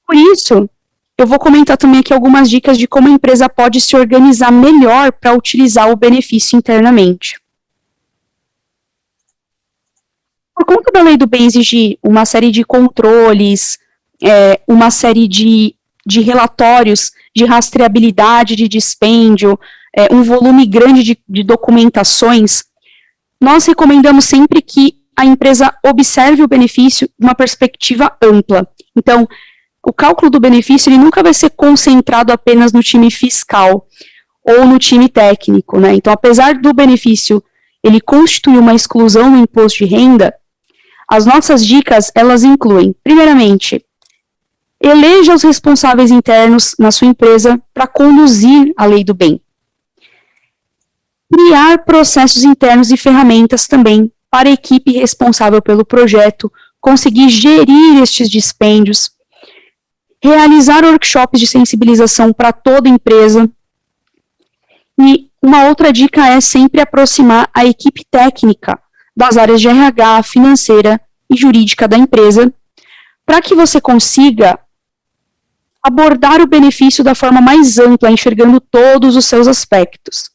Por isso, eu vou comentar também aqui algumas dicas de como a empresa pode se organizar melhor para utilizar o benefício internamente. Por conta da Lei do Bem exigir uma série de controles, uma série de relatórios de rastreabilidade de dispêndio, um volume grande de documentações, nós recomendamos sempre que a empresa observe o benefício de uma perspectiva ampla. Então, o cálculo do benefício ele nunca vai ser concentrado apenas no time fiscal ou no time técnico, né? Então, apesar do benefício ele constituir uma exclusão no imposto de renda, as nossas dicas, elas incluem, primeiramente, eleja os responsáveis internos na sua empresa para conduzir a Lei do Bem. Criar processos internos e ferramentas também para a equipe responsável pelo projeto conseguir gerir estes dispêndios, realizar workshops de sensibilização para toda a empresa. E uma outra dica é sempre aproximar a equipe técnica das áreas de RH, financeira e jurídica da empresa, para que você consiga abordar o benefício da forma mais ampla, enxergando todos os seus aspectos.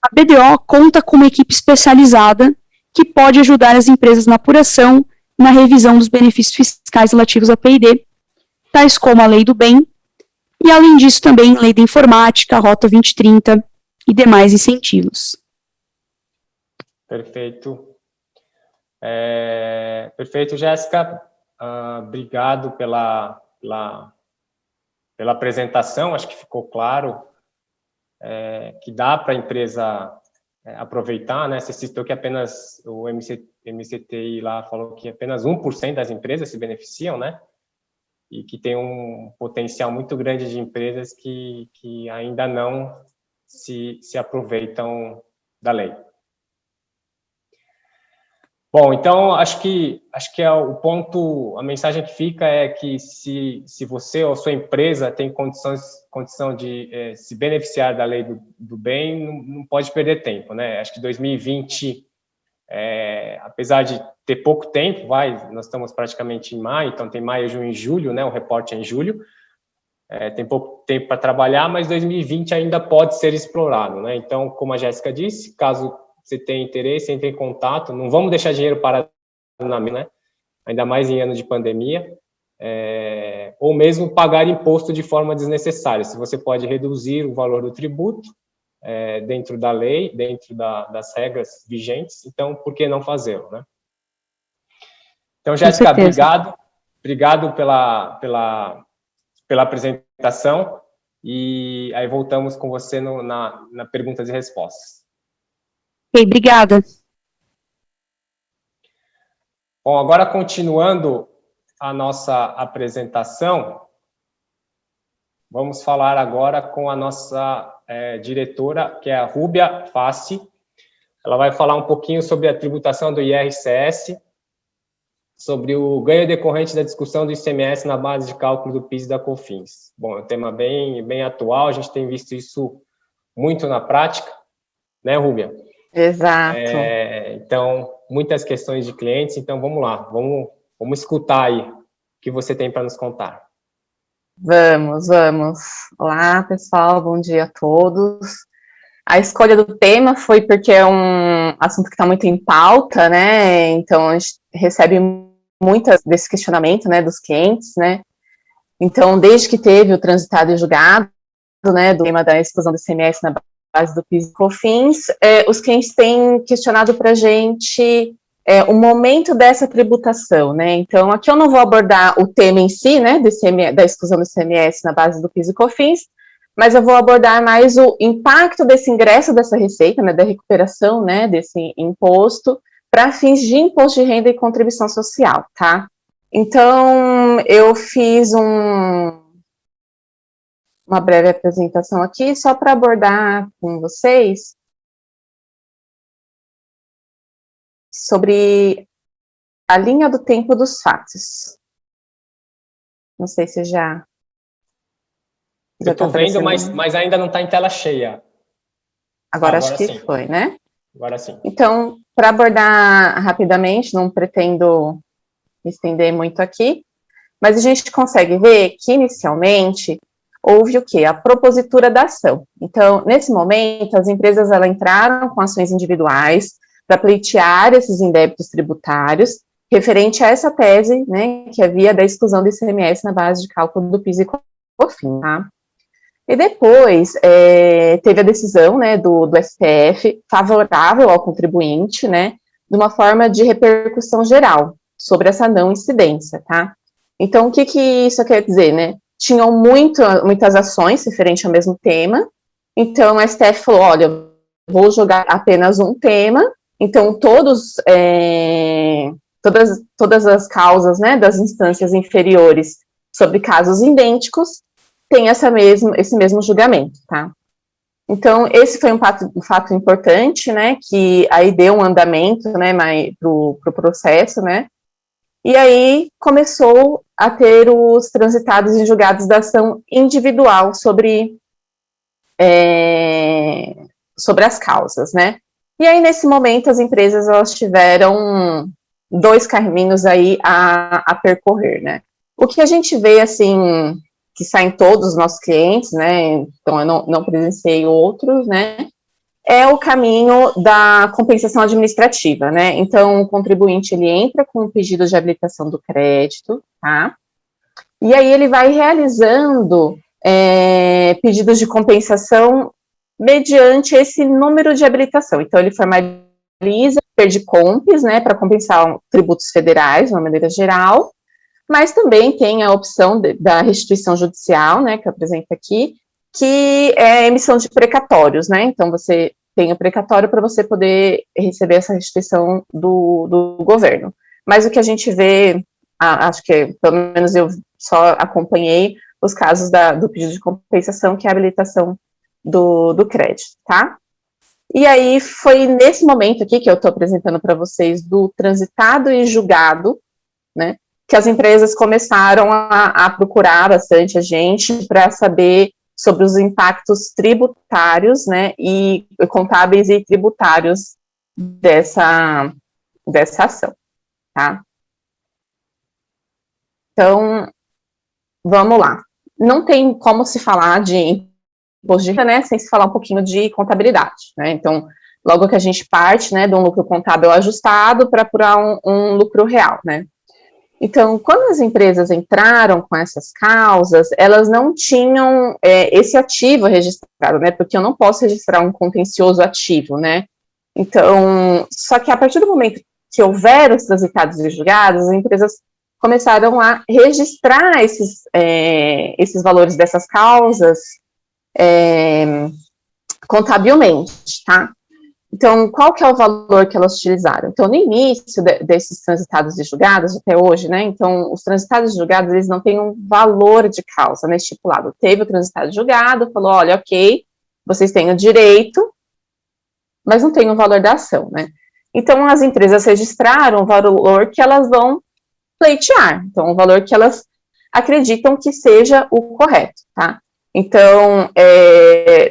A BDO conta com uma equipe especializada que pode ajudar as empresas na apuração, na revisão dos benefícios fiscais relativos à PID, tais como a Lei do Bem, e além disso também Lei da Informática, Rota 2030 e demais incentivos. Perfeito. Perfeito, Jéssica. Obrigado pela apresentação, acho que ficou claro que dá para a empresa aproveitar, né? Você citou que apenas o MCTI lá falou que apenas 1% das empresas se beneficiam, né? E que tem um potencial muito grande de empresas que ainda não se aproveitam da lei. Bom, então, acho que o ponto, a mensagem que fica é que se você ou sua empresa tem condição de se beneficiar da Lei do Bem, não pode perder tempo, né? Acho que 2020, apesar de ter pouco tempo, nós estamos praticamente em maio, então tem maio, junho e julho, né? O reporte é em julho, tem pouco tempo para trabalhar, mas 2020 ainda pode ser explorado, né? Então, como a Jéssica disse, caso você tem interesse, entre em contato, não vamos deixar dinheiro parado na mesa, né? Ainda mais em ano de pandemia, ou mesmo pagar imposto de forma desnecessária. Se você pode reduzir o valor do tributo dentro da lei, dentro das regras vigentes, então por que não fazê-lo, né? Então, Jéssica, obrigado pela apresentação, e aí voltamos com você na perguntas e respostas. Ok, obrigada. Bom, agora continuando a nossa apresentação, vamos falar agora com a nossa diretora, que é a Rúbia Fassi. Ela vai falar um pouquinho sobre a tributação do IRCS, sobre o ganho decorrente da discussão do ICMS na base de cálculo do PIS e da COFINS. Bom, é um tema bem atual, a gente tem visto isso muito na prática, né, Rúbia? Exato. Então, muitas questões de clientes, então vamos lá, vamos escutar aí o que você tem para nos contar. Vamos. Olá, pessoal, bom dia a todos. A escolha do tema foi porque é um assunto que está muito em pauta, né? Então, a gente recebe muitas desse questionamento, né, dos clientes, né? Então, desde que teve o transitado e julgado, né, do tema da exclusão do ICMS na base do PIS e COFINS, os clientes têm questionado para a gente o momento dessa tributação, né? Então, aqui eu não vou abordar o tema em si, né, da exclusão do ICMS na base do PIS e COFINS, mas eu vou abordar mais o impacto desse ingresso dessa receita, né, da recuperação, né, desse imposto, para fins de imposto de renda e contribuição social, tá? Então, eu fiz uma breve apresentação aqui, só para abordar com vocês sobre a linha do tempo dos fatos. Não sei se já eu estou vendo, mas ainda não está em tela cheia. Agora acho que sim. Foi, né? Agora sim. Então, para abordar rapidamente, não pretendo me estender muito aqui, mas a gente consegue ver que, inicialmente, houve o quê? A propositura da ação. Então, nesse momento, as empresas entraram com ações individuais para pleitear esses indébitos tributários, referente a essa tese, né, que havia da exclusão do ICMS na base de cálculo do PIS e COFINS, tá? E depois, teve a decisão, né, do STF, favorável ao contribuinte, né, de uma forma de repercussão geral sobre essa não incidência, tá? Então, o que isso quer dizer, né? Tinham muitas ações referentes ao mesmo tema, então o STF falou, olha, vou jogar apenas um tema, então todas as causas, né, das instâncias inferiores sobre casos idênticos têm esse mesmo julgamento, tá? Então, esse foi um fato importante, né, que aí deu um andamento, né, pro processo, né, e aí começou a ter os transitados e julgados da ação individual sobre as causas, né. E aí, nesse momento, as empresas, elas tiveram 2 caminhos aí a percorrer, né. O que a gente vê, assim, que saem todos os nossos clientes, né, então eu não presenciei outros, né, é o caminho da compensação administrativa, né, então o contribuinte, ele entra com o pedido de habilitação do crédito, tá, e aí ele vai realizando pedidos de compensação mediante esse número de habilitação, então ele formaliza PERDICOMPs, né, para compensar tributos federais, de uma maneira geral, mas também tem a opção da restituição judicial, né, que eu apresento aqui, que é a emissão de precatórios, né, então você tem o precatório para você poder receber essa restituição do governo. Mas o que a gente vê, acho que pelo menos eu só acompanhei os casos do pedido de compensação, que é a habilitação do crédito, tá? E aí foi nesse momento aqui que eu estou apresentando para vocês do transitado e julgado, né, que as empresas começaram a procurar bastante a gente para saber sobre os impactos tributários, né, e contábeis e tributários dessa ação, tá? Então, vamos lá. Não tem como se falar de imposto de renda, né, sem se falar um pouquinho de contabilidade, né, então, logo que a gente parte, né, de um lucro contábil ajustado para apurar um lucro real, né. Então, quando as empresas entraram com essas causas, elas não tinham esse ativo registrado, né, porque eu não posso registrar um contencioso ativo, né, então, só que a partir do momento que houver os transitados e julgados, as empresas começaram a registrar esses valores dessas causas contabilmente, tá? Então, qual que é o valor que elas utilizaram? Então, no início desses transitados e julgados, até hoje, né, então, os transitados e julgados, eles não têm um valor de causa, né, estipulado. Teve o transitado e julgado, falou, olha, ok, vocês têm o direito, mas não tem o valor da ação, né. Então, as empresas registraram o valor que elas vão pleitear, então, o valor que elas acreditam que seja o correto, tá. Então,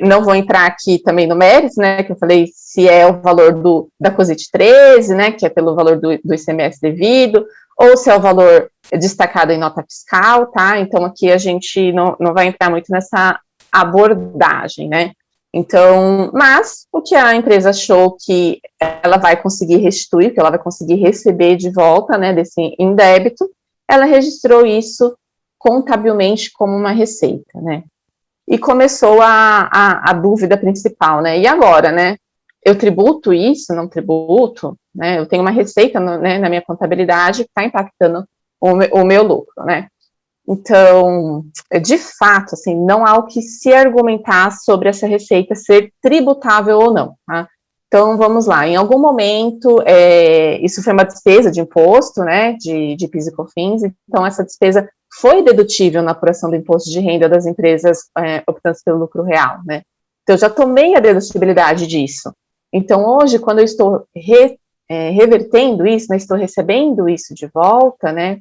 não vou entrar aqui também no mérito, né, que eu falei, se é o valor da COSIT 13, né, que é pelo valor do ICMS devido, ou se é o valor destacado em nota fiscal, tá, então aqui a gente não vai entrar muito nessa abordagem, né, então, mas o que a empresa achou que ela vai conseguir restituir, que ela vai conseguir receber de volta, né, desse indébito, ela registrou isso contabilmente como uma receita, né. E começou a dúvida principal, né, e agora, né, eu tributo isso, não tributo, né, eu tenho uma receita né, na minha contabilidade que está impactando o meu lucro, né. Então, de fato, assim, não há o que se argumentar sobre essa receita ser tributável ou não, tá. Então, vamos lá, em algum momento, isso foi uma despesa de imposto, né, de PIS e COFINS, então essa despesa foi dedutível na apuração do imposto de renda das empresas optantes pelo lucro real, né. Então, eu já tomei a dedutibilidade disso. Então, hoje, quando eu estou revertendo isso, né, estou recebendo isso de volta, né,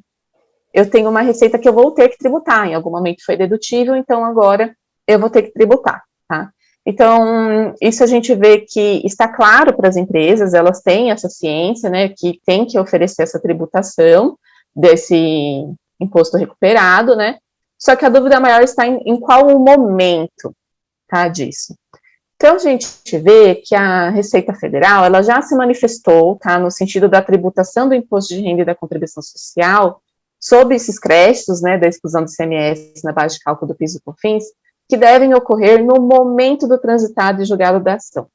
eu tenho uma receita que eu vou ter que tributar, em algum momento foi dedutível, então agora eu vou ter que tributar, tá. Então, isso a gente vê que está claro para as empresas, elas têm essa ciência, né, que tem que oferecer essa tributação desse imposto recuperado, né, só que a dúvida maior está em qual o momento, tá, disso. Então, a gente vê que a Receita Federal, ela já se manifestou, tá, no sentido da tributação do imposto de renda e da contribuição social, sob esses créditos, né, da exclusão do ICMS na base de cálculo do PIS e COFINS, que devem ocorrer no momento do transitado e julgado da ação.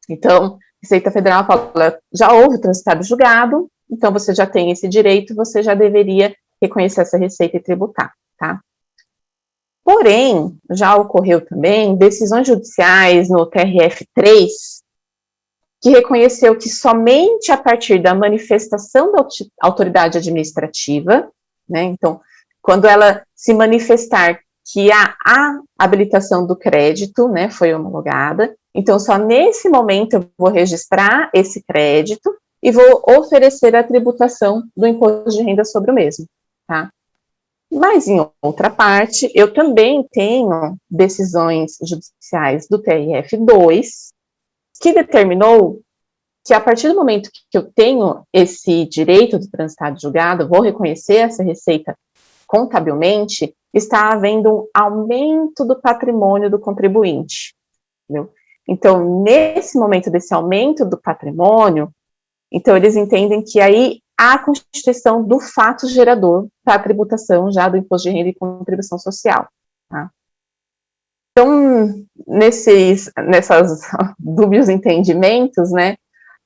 Então, a Receita Federal fala, já houve transitado e julgado, então você já tem esse direito, você já deveria reconhecer essa receita e tributar, tá? Porém, já ocorreu também decisões judiciais no TRF3, que reconheceu que somente a partir da manifestação da autoridade administrativa, né, então, quando ela se manifestar que a habilitação do crédito, né, foi homologada, então só nesse momento eu vou registrar esse crédito e vou oferecer a tributação do imposto de renda sobre o mesmo, tá? Mas, em outra parte, eu também tenho decisões judiciais do TRF2, que determinou que a partir do momento que eu tenho esse direito do transitado julgado, vou reconhecer essa receita contabilmente, está havendo um aumento do patrimônio do contribuinte, entendeu? Então, nesse momento desse aumento do patrimônio, então eles entendem que aí há a constituição do fato gerador para a tributação já do imposto de renda e contribuição social, tá? Então, nessas dúbios entendimentos, né,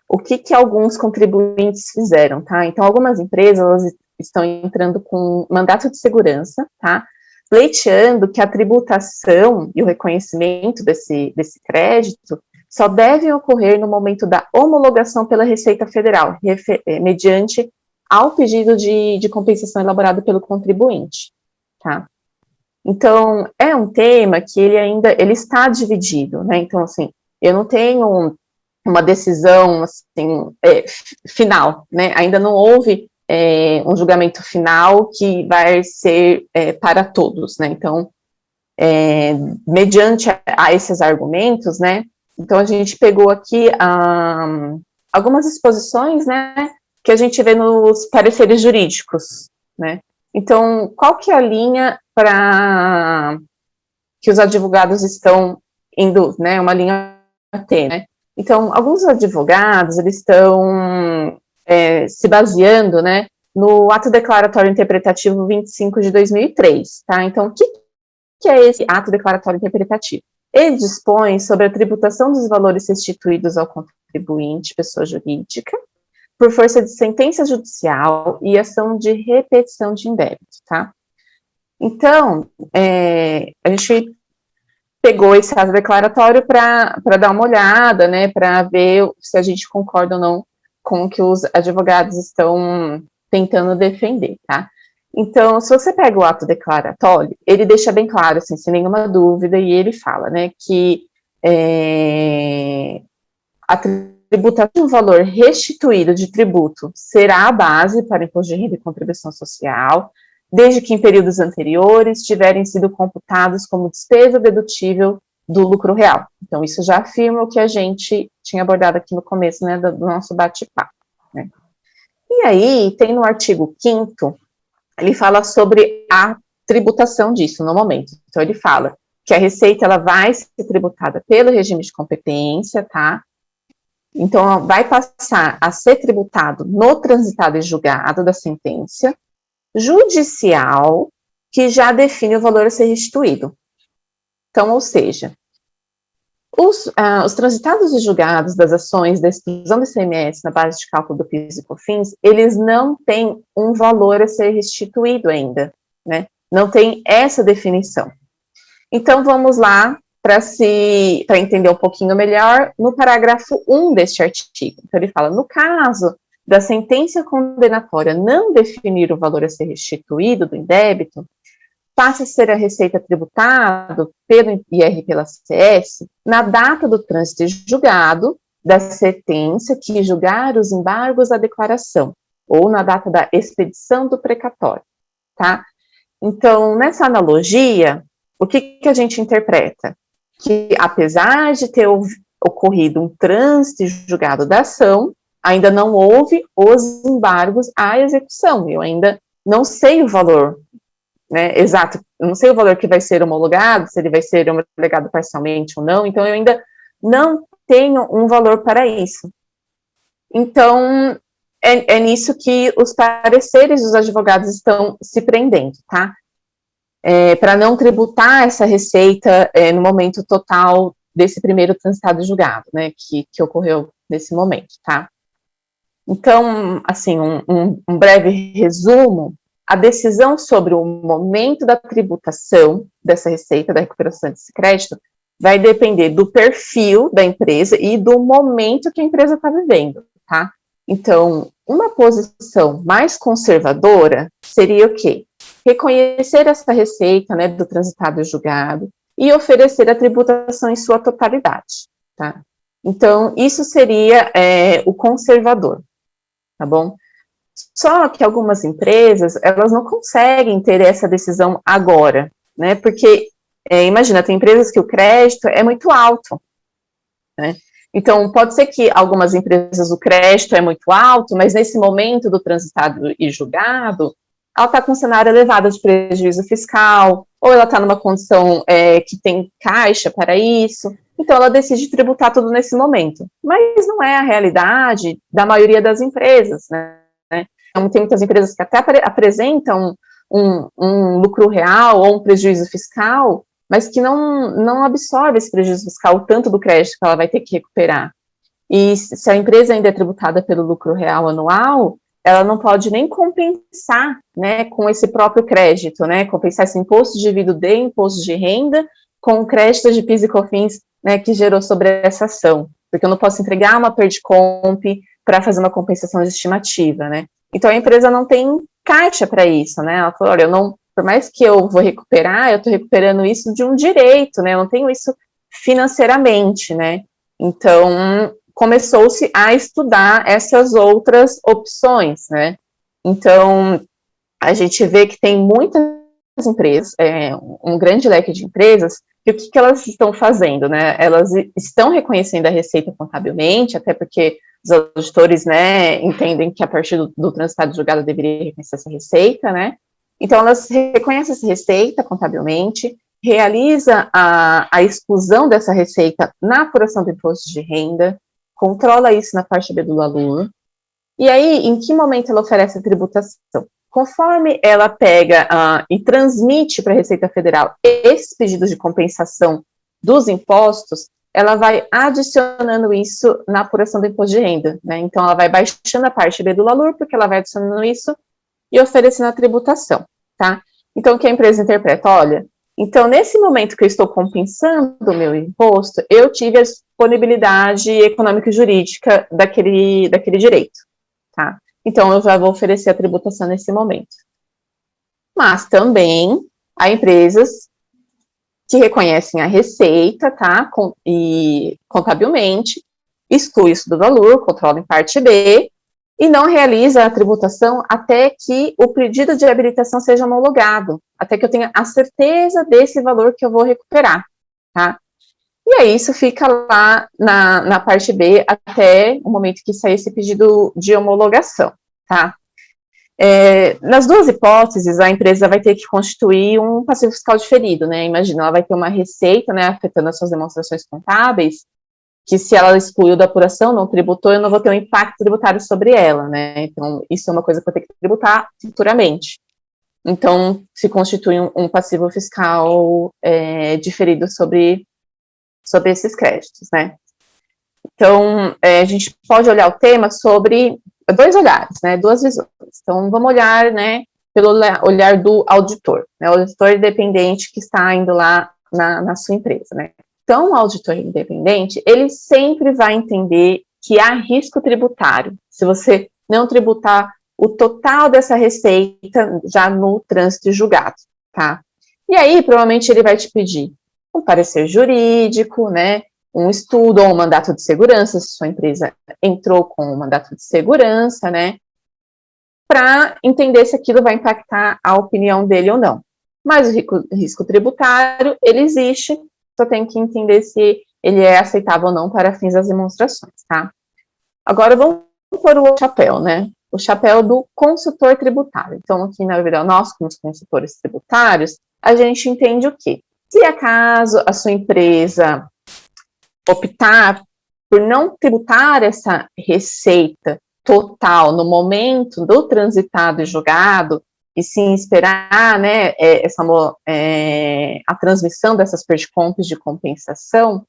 o que alguns contribuintes fizeram, tá? Então, algumas empresas, elas estão entrando com mandato de segurança, tá? Pleiteando que a tributação e o reconhecimento desse crédito só devem ocorrer no momento da homologação pela Receita Federal, mediante ao pedido de compensação elaborado pelo contribuinte, tá? Então, é um tema que ele está dividido, né? Então, assim, eu não tenho uma decisão, assim, final, né? Ainda não houve um julgamento final que vai ser para todos, né? Então, mediante a esses argumentos, né? Então, a gente pegou aqui algumas exposições, né? Que a gente vê nos pareceres jurídicos, né? Então, qual que é a linha para que os advogados estão indo, né? Uma linha T, né? Então, alguns advogados, eles estão se baseando, né, no Ato Declaratório Interpretativo 25 de 2003, tá? Então, o que é esse Ato Declaratório Interpretativo? Ele dispõe sobre a tributação dos valores restituídos ao contribuinte, pessoa jurídica, por força de sentença judicial e ação de repetição de indébito, tá? Então, a gente pegou esse ato declaratório para dar uma olhada, né, para ver se a gente concorda ou não com o que os advogados estão tentando defender, tá? Então, se você pega o ato declaratório, ele deixa bem claro, assim, sem nenhuma dúvida, e ele fala, né, que a tributação de um valor restituído de tributo será a base para o imposto de renda e contribuição social, desde que em períodos anteriores tiverem sido computados como despesa dedutível do lucro real. Então, isso já afirma o que a gente tinha abordado aqui no começo, né, do nosso bate-papo, né. E aí, tem no artigo 5º, ele fala sobre a tributação disso no momento. Então, ele fala que a receita, ela vai ser tributada pelo regime de competência, tá? Então, vai passar a ser tributado no transitado e julgado da sentença judicial, que já define o valor a ser restituído. Então, ou seja, os transitados e julgados das ações da exclusão do ICMS na base de cálculo do PIS e COFINS, eles não têm um valor a ser restituído ainda, né? Não tem essa definição. Então, vamos lá para entender um pouquinho melhor, no parágrafo 1 deste artigo. Então, ele fala, no caso da sentença condenatória não definir o valor a ser restituído do indébito, passa a ser a receita tributada pelo IR e pela CS na data do trânsito em julgado da sentença que julgar os embargos à declaração, ou na data da expedição do precatório, tá? Então, nessa analogia, o que a gente interpreta? Que, apesar de ter ocorrido um trânsito julgado da ação, ainda não houve os embargos à execução. Eu ainda não sei o valor, né, exato, eu não sei o valor que vai ser homologado, se ele vai ser homologado parcialmente ou não, então eu ainda não tenho um valor para isso. Então, é nisso que os pareceres dos advogados estão se prendendo, tá? Para não tributar essa receita no momento total desse primeiro transitado julgado, né, que ocorreu nesse momento, tá? Então, assim, um breve resumo, a decisão sobre o momento da tributação dessa receita, da recuperação desse crédito, vai depender do perfil da empresa e do momento que a empresa está vivendo, tá? Então, uma posição mais conservadora seria o quê? Reconhecer essa receita, né, do transitado julgado e oferecer a tributação em sua totalidade, tá? Então, isso seria o conservador, tá bom? Só que algumas empresas, elas não conseguem ter essa decisão agora, né, porque, imagina, tem empresas que o crédito é muito alto, né? Então, pode ser que algumas empresas o crédito é muito alto, mas nesse momento do transitado e julgado, ela está com um cenário elevado de prejuízo fiscal, ou ela está numa condição que tem caixa para isso, então ela decide tributar tudo nesse momento. Mas não é a realidade da maioria das empresas, né? Então, tem muitas empresas que até apresentam um lucro real ou um prejuízo fiscal, mas que não absorve esse prejuízo fiscal, tanto do crédito que ela vai ter que recuperar. E se a empresa ainda é tributada pelo lucro real anual, ela não pode nem compensar, né, com esse próprio crédito, né, compensar esse imposto devido de imposto de renda com o crédito de PIS e COFINS, né, que gerou sobre essa ação, porque eu não posso entregar uma PERDCOMP para fazer uma compensação de estimativa, né. Então, a empresa não tem caixa para isso, né, ela falou, olha, por mais que eu vou recuperar, eu estou recuperando isso de um direito, né, eu não tenho isso financeiramente, né. Então, começou-se a estudar essas outras opções, né. Então, a gente vê que tem muitas empresas, um grande leque de empresas, e o que elas estão fazendo, né? Elas estão reconhecendo a receita contabilmente, até porque os auditores, né, entendem que a partir do transitado julgado deveria reconhecer essa receita, né? Então, elas reconhecem essa receita contabilmente, realiza a exclusão dessa receita na apuração do imposto de renda, controla isso na parte B do LALUR, e aí, em que momento ela oferece a tributação? Conforme ela pega e transmite para a Receita Federal esses pedidos de compensação dos impostos, ela vai adicionando isso na apuração do imposto de renda, né? Então, ela vai baixando a parte B do LALUR, porque ela vai adicionando isso e oferecendo a tributação, tá? Então, o que a empresa interpreta? Olha, então, nesse momento que eu estou compensando o meu imposto, eu tive a disponibilidade econômica e jurídica daquele direito, tá? Então, eu já vou oferecer a tributação nesse momento. Mas também há empresas que reconhecem a receita, tá? E contabilmente, exclui isso do valor, controla em parte B, e não realiza a tributação até que o pedido de habilitação seja homologado, até que eu tenha a certeza desse valor que eu vou recuperar, tá? E aí isso fica lá na parte B até o momento que sair esse pedido de homologação, tá? Nas duas hipóteses, a empresa vai ter que constituir um passivo fiscal diferido, né? Imagina, ela vai ter uma receita, né, afetando as suas demonstrações contábeis, que se ela excluiu da apuração, não tributou, eu não vou ter um impacto tributário sobre ela, né? Então, isso é uma coisa que eu tenho que tributar futuramente. Então, se constitui um passivo fiscal diferido sobre esses créditos, né? Então, a gente pode olhar o tema sobre dois olhares, né, duas visões. Então, vamos olhar, né, pelo olhar do auditor, né, o auditor independente que está indo lá na sua empresa, né. Então, o auditor independente, ele sempre vai entender que há risco tributário, se você não tributar o total dessa receita já no trânsito julgado, tá? E aí, provavelmente, ele vai te pedir um parecer jurídico, né, um estudo ou um mandato de segurança, se sua empresa entrou com um mandato de segurança, né, para entender se aquilo vai impactar a opinião dele ou não. Mas o risco tributário, ele existe, só tem que entender se ele é aceitável ou não para fins das demonstrações, tá? Agora, vamos pôr o chapéu, né? O chapéu do consultor tributário. Então, aqui na verdade, nós, como consultores tributários, a gente entende o quê? Se acaso a sua empresa optar por não tributar essa receita total no momento do transitado e julgado, e sim esperar, né, a transmissão dessas perdicontas de compensação,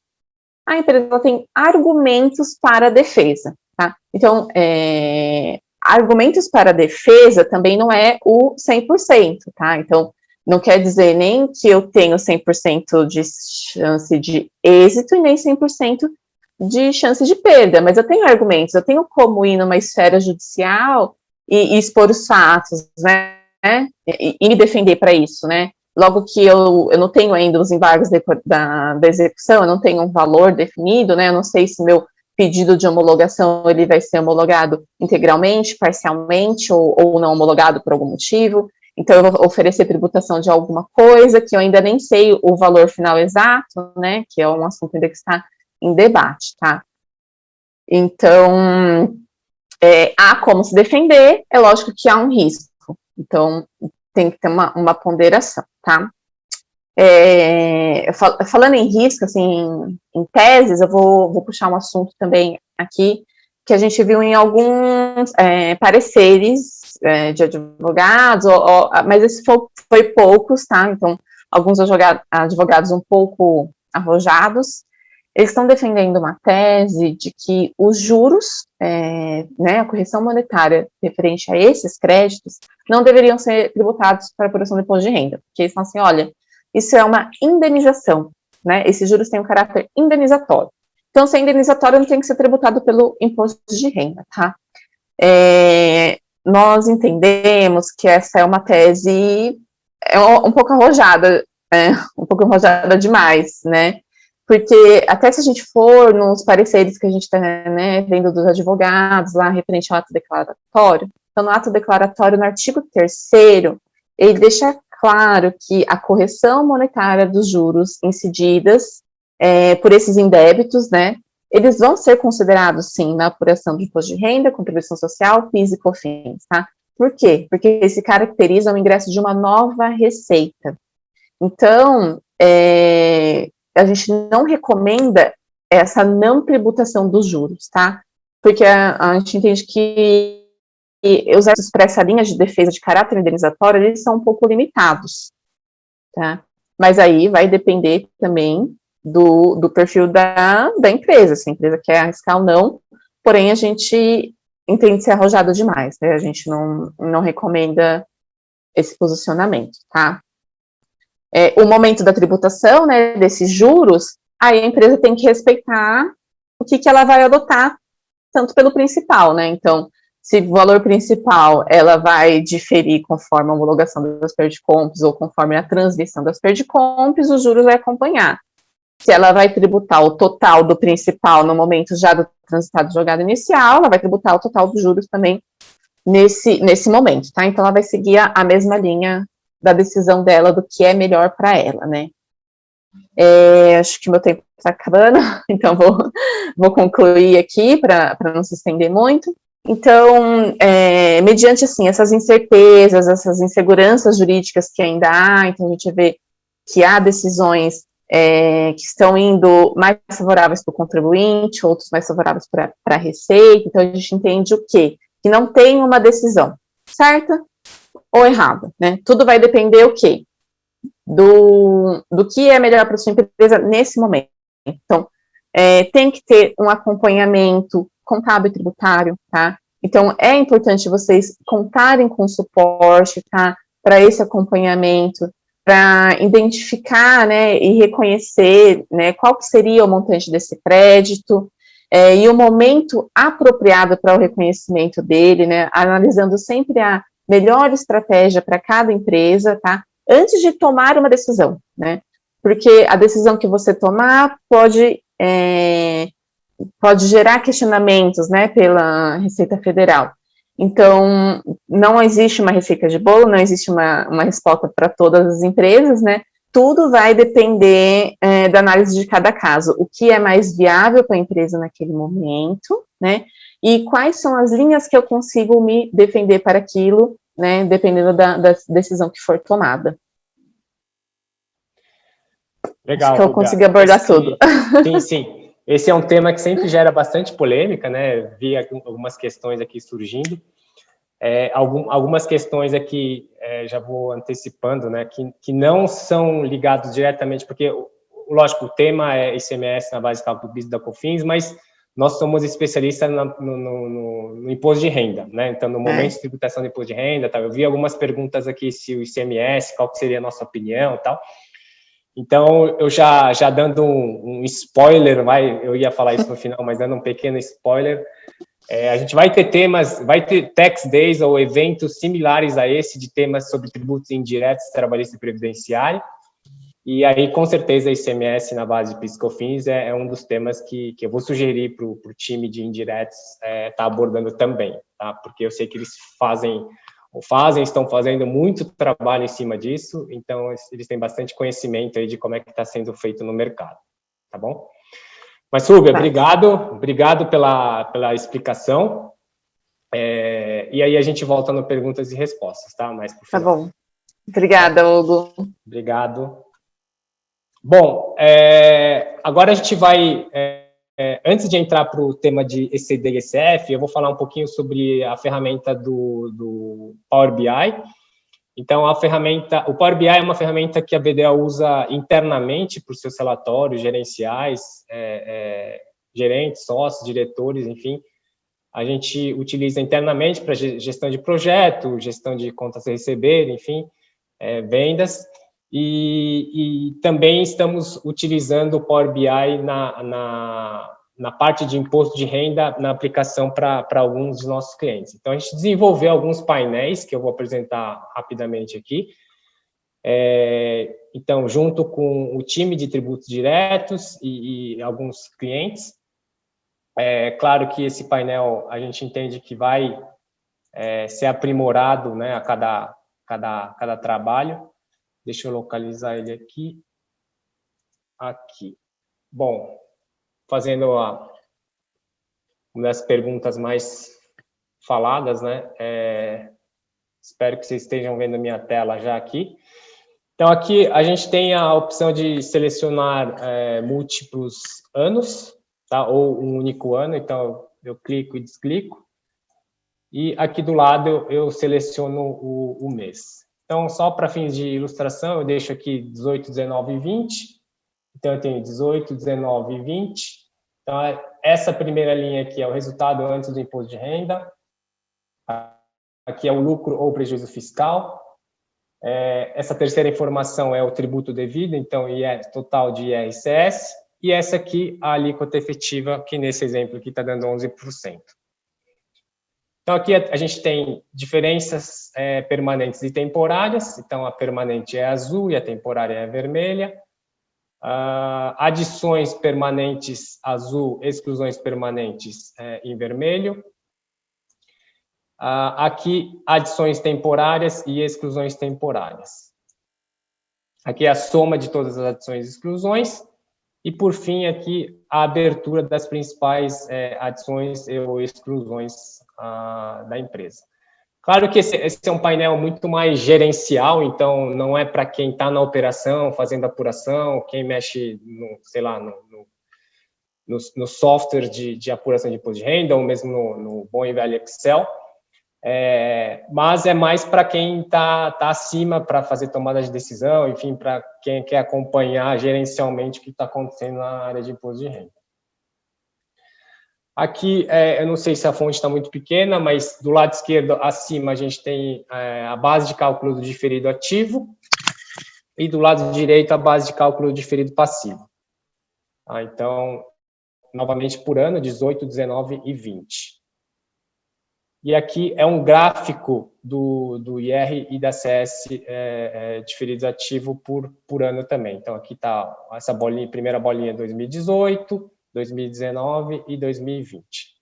a empresa tem argumentos para a defesa, tá? Então, argumentos para a defesa também não é o 100%, tá? Então, não quer dizer nem que eu tenho 100% de chance de êxito e nem 100% de chance de perda, mas eu tenho argumentos, eu tenho como ir numa esfera judicial e expor os fatos, né, e me defender para isso, né, logo que eu não tenho ainda os embargos da execução, eu não tenho um valor definido, né, eu não sei se meu pedido de homologação, ele vai ser homologado integralmente, parcialmente, ou não homologado por algum motivo, então eu vou oferecer tributação de alguma coisa que eu ainda nem sei o valor final exato, né, que é um assunto ainda que está em debate, tá? Então, há como se defender, é lógico que há um risco, então tem que ter uma ponderação, tá? Falando em risco, assim, em teses, eu vou puxar um assunto também aqui, que a gente viu em alguns pareceres de advogados, mas esse foi poucos, tá? Então, alguns advogados um pouco arrojados, eles estão defendendo uma tese de que os juros, né, a correção monetária referente a esses créditos, não deveriam ser tributados para a apuração do imposto de renda, porque eles falam assim, olha, isso é uma indenização, né, esses juros têm um caráter indenizatório. Então, se é indenizatório, não tem que ser tributado pelo imposto de renda, tá? Nós entendemos que essa é uma tese um pouco arrojada, um pouco arrojada demais, né? Porque até se a gente for nos pareceres que a gente está, né, vendo dos advogados lá referente ao ato declaratório, então no ato declaratório, no artigo 3º, ele deixa claro que a correção monetária dos juros incididas por esses indébitos, né, eles vão ser considerados, sim, na apuração de imposto de renda, contribuição social, PIS e COFINS, tá? Por quê? Porque eles se caracterizam o ingresso de uma nova receita. Então, a gente não recomenda essa não tributação dos juros, tá? Porque a gente entende que os atos para essa linha de defesa de caráter indenizatório, eles são um pouco limitados, tá? Mas aí vai depender também do perfil da empresa, se a empresa quer arriscar ou não, porém a gente entende ser arrojado demais, né? A gente não recomenda esse posicionamento, tá? O momento da tributação, né, desses juros, aí a empresa tem que respeitar o que ela vai adotar, tanto pelo principal, né, então, se o valor principal, ela vai diferir conforme a homologação das perdicompes ou conforme a transmissão das perdicompes, os juros vai acompanhar. Se ela vai tributar o total do principal no momento já do transitado jogado inicial, ela vai tributar o total dos juros também nesse momento, tá, então ela vai seguir a mesma linha da decisão dela, do que é melhor para ela, né. Acho que meu tempo está acabando, então vou concluir aqui, para não se estender muito. Então, mediante, assim, essas incertezas, essas inseguranças jurídicas que ainda há, então a gente vê que há decisões que estão indo mais favoráveis para o contribuinte, outros mais favoráveis para a receita, então a gente entende o quê? Que não tem uma decisão certa ou errada, né? Tudo vai depender o quê? Do que é melhor para a sua empresa nesse momento. Então, tem que ter um acompanhamento contábil e tributário, tá? Então, é importante vocês contarem com suporte, tá? Para esse acompanhamento, para identificar, né, e reconhecer, né, qual que seria o montante desse crédito, e o momento apropriado para o reconhecimento dele, né, analisando sempre a melhor estratégia para cada empresa, tá, antes de tomar uma decisão, né, porque a decisão que você tomar pode gerar questionamentos, né, pela Receita Federal. Então, não existe uma receita de bolo, não existe uma resposta para todas as empresas, né? Tudo vai depender da análise de cada caso. O que é mais viável para a empresa naquele momento, né? E quais são as linhas que eu consigo me defender para aquilo, né? Dependendo da decisão que for tomada. Legal. Acho que eu consegui abordar tudo. Sim, sim. Esse é um tema que sempre gera bastante polêmica, né? Vi algumas questões aqui surgindo. Algumas questões aqui, já vou antecipando, né? Que não são ligados diretamente, porque, lógico, o tema é ICMS na base de cálculo do PIS e da COFINS, mas nós somos especialistas no imposto de renda, né? Então, no momento de tributação do imposto de renda, tá? Eu vi algumas perguntas aqui se o ICMS, qual que seria a nossa opinião e tal. Então, eu já dando um spoiler, eu ia falar isso no final, mas dando um pequeno spoiler, a gente vai ter tax days ou eventos similares a esse, de temas sobre tributos indiretos, trabalhista e previdenciário, e aí, com certeza, ICMS na base de PIS e COFINS é um dos temas que eu vou sugerir para o time de indiretos estar abordando também, tá? Porque eu sei que eles estão fazendo muito trabalho em cima disso, então eles têm bastante conhecimento aí de como é que está sendo feito no mercado, tá bom? Mas, Súbia, obrigado pela explicação, e aí a gente volta no perguntas e respostas, tá? Tá bom. Obrigada, Hugo. Obrigado. Bom, agora a gente vai... antes de entrar para o tema de ECD e ECF, eu vou falar um pouquinho sobre a ferramenta do Power BI. Então, o Power BI é uma ferramenta que a BDO usa internamente para os seus relatórios gerenciais, gerentes, sócios, diretores, enfim. A gente utiliza internamente para gestão de projeto, gestão de contas a receber, enfim, vendas. E também estamos utilizando o Power BI na parte de imposto de renda, na aplicação para alguns dos nossos clientes. Então, a gente desenvolveu alguns painéis que eu vou apresentar rapidamente aqui. Então, junto com o time de tributos diretos e alguns clientes. Claro que esse painel a gente entende que vai ser aprimorado, né, a cada trabalho. Deixa eu localizar ele aqui. Aqui. Bom, fazendo uma das perguntas mais faladas, né? Espero que vocês estejam vendo a minha tela já aqui. Então, aqui a gente tem a opção de selecionar múltiplos anos, tá? Ou um único ano. Então, eu clico e desclico. E aqui do lado eu seleciono o mês. Então, só para fins de ilustração, eu deixo aqui 18, 19 e 20. Então, eu tenho 18, 19 e 20. Então, essa primeira linha aqui é o resultado antes do imposto de renda. Aqui é o lucro ou prejuízo fiscal. Essa terceira informação é o tributo devido, então, total de IRCS. E essa aqui, a alíquota efetiva, que nesse exemplo aqui está dando 11%. Então, aqui a gente tem diferenças permanentes e temporárias. Então, a permanente é azul e a temporária é vermelha. Adições permanentes azul, exclusões permanentes em vermelho. Aqui, adições temporárias e exclusões temporárias. Aqui é a soma de todas as adições e exclusões. E, por fim, aqui, a abertura das principais adições ou exclusões da empresa. Claro que esse é um painel muito mais gerencial, então não é para quem está na operação, fazendo apuração, quem mexe, no software de apuração de imposto de renda, ou mesmo no bom e velho Excel, mas é mais para quem está acima para fazer tomada de decisão, enfim, para quem quer acompanhar gerencialmente o que está acontecendo na área de imposto de renda. Aqui, eu não sei se a fonte está muito pequena, mas do lado esquerdo, acima, a gente tem a base de cálculo do diferido ativo. e do lado direito a base de cálculo diferido passivo. Então, novamente por ano, 18, 19 e 20. E aqui é um gráfico do IR e da CS diferidos ativo por ano também. Então, aqui está essa bolinha, primeira bolinha 2018, 2019 e 2020.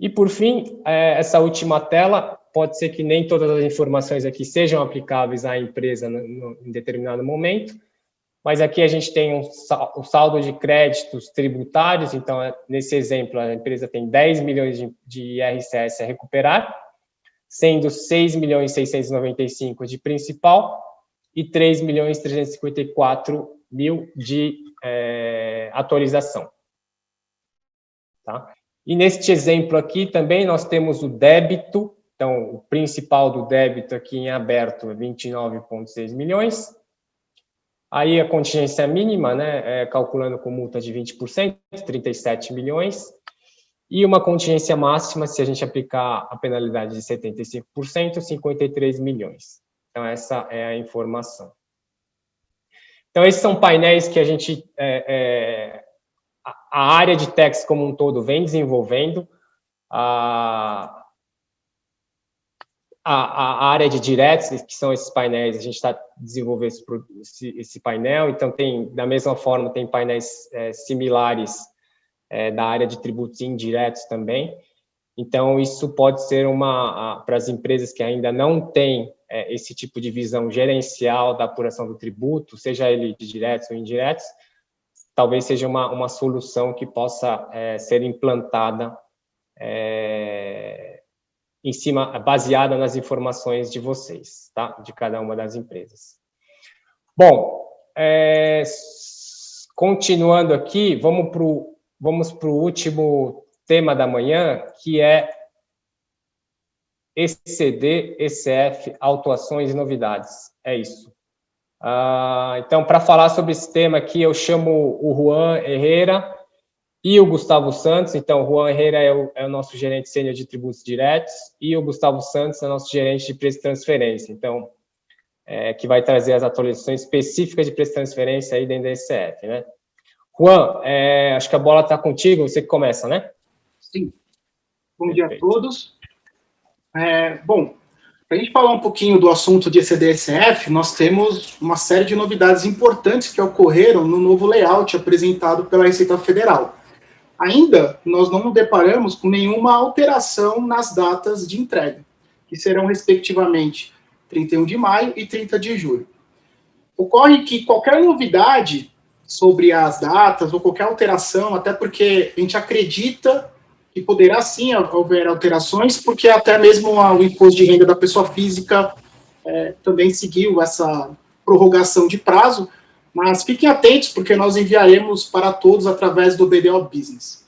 E, por fim, essa última tela, pode ser que nem todas as informações aqui sejam aplicáveis à empresa em determinado momento, mas aqui a gente tem o saldo de créditos tributários, então, nesse exemplo, a empresa tem 10 milhões de IRCS a recuperar, sendo 6.695.000 de principal e 3.354.000 de atualização. Tá? E neste exemplo aqui também nós temos o débito, então o principal do débito aqui em aberto é 29,6 milhões. Aí a contingência mínima, né, calculando com multa de 20%, 37 milhões. E uma contingência máxima, se a gente aplicar a penalidade de 75%, 53 milhões. Então essa é a informação. Então esses são painéis que a gente... a área de tax como um todo vem desenvolvendo, a área de diretos, que são esses painéis, a gente está desenvolvendo esse painel, então da mesma forma, tem painéis similares da área de tributos indiretos também. Então, isso pode ser para as empresas que ainda não têm esse tipo de visão gerencial da apuração do tributo, seja ele de diretos ou indiretos, talvez seja uma solução que possa ser implantada em cima, baseada nas informações de vocês, tá? De cada uma das empresas. Bom, continuando aqui, vamos para o último tema da manhã, que é ECD, ECF, autuações e novidades. É isso. Então, para falar sobre esse tema aqui, eu chamo o Juan Herrera e o Gustavo Santos. Então, o Juan Herrera é o nosso gerente sênior de tributos diretos e o Gustavo Santos é o nosso gerente de preço de transferência. Então, que vai trazer as atualizações específicas de preço de transferência aí dentro da ECF, né? Juan, acho que a bola está contigo, você que começa, né? Sim. Bom dia a todos. Bom, para a gente falar um pouquinho do assunto de ECD-ECF, nós temos uma série de novidades importantes que ocorreram no novo layout apresentado pela Receita Federal. Ainda, nós não nos deparamos com nenhuma alteração nas datas de entrega, que serão, respectivamente, 31 de maio e 30 de julho. Ocorre que qualquer novidade sobre as datas ou qualquer alteração, até porque a gente acredita que poderá sim haver alterações, porque até mesmo o imposto de renda da pessoa física também seguiu essa prorrogação de prazo, mas fiquem atentos, porque nós enviaremos para todos através do BDO Business.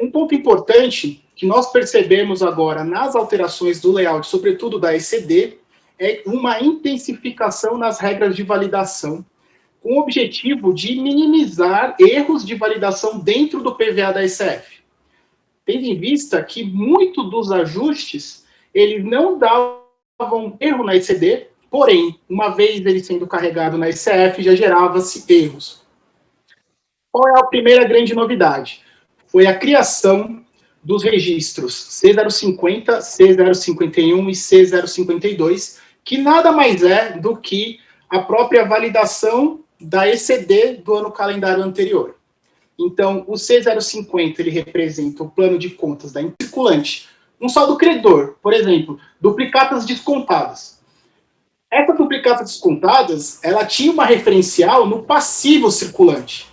Um ponto importante que nós percebemos agora nas alterações do layout, sobretudo da ECD, é uma intensificação nas regras de validação, com o objetivo de minimizar erros de validação dentro do PVA da ECF. Tendo em vista que muito dos ajustes, eles não davam erro na ECD, porém, uma vez ele sendo carregado na ECF, já gerava-se erros. Qual é a primeira grande novidade? Foi a criação dos registros C050, C051 e C052, que nada mais é do que a própria validação da ECD do ano calendário anterior. Então, o C050, ele representa o plano de contas da circulante. Um saldo credor, por exemplo, duplicatas descontadas. Essas duplicatas descontadas, ela tinha uma referencial no passivo circulante.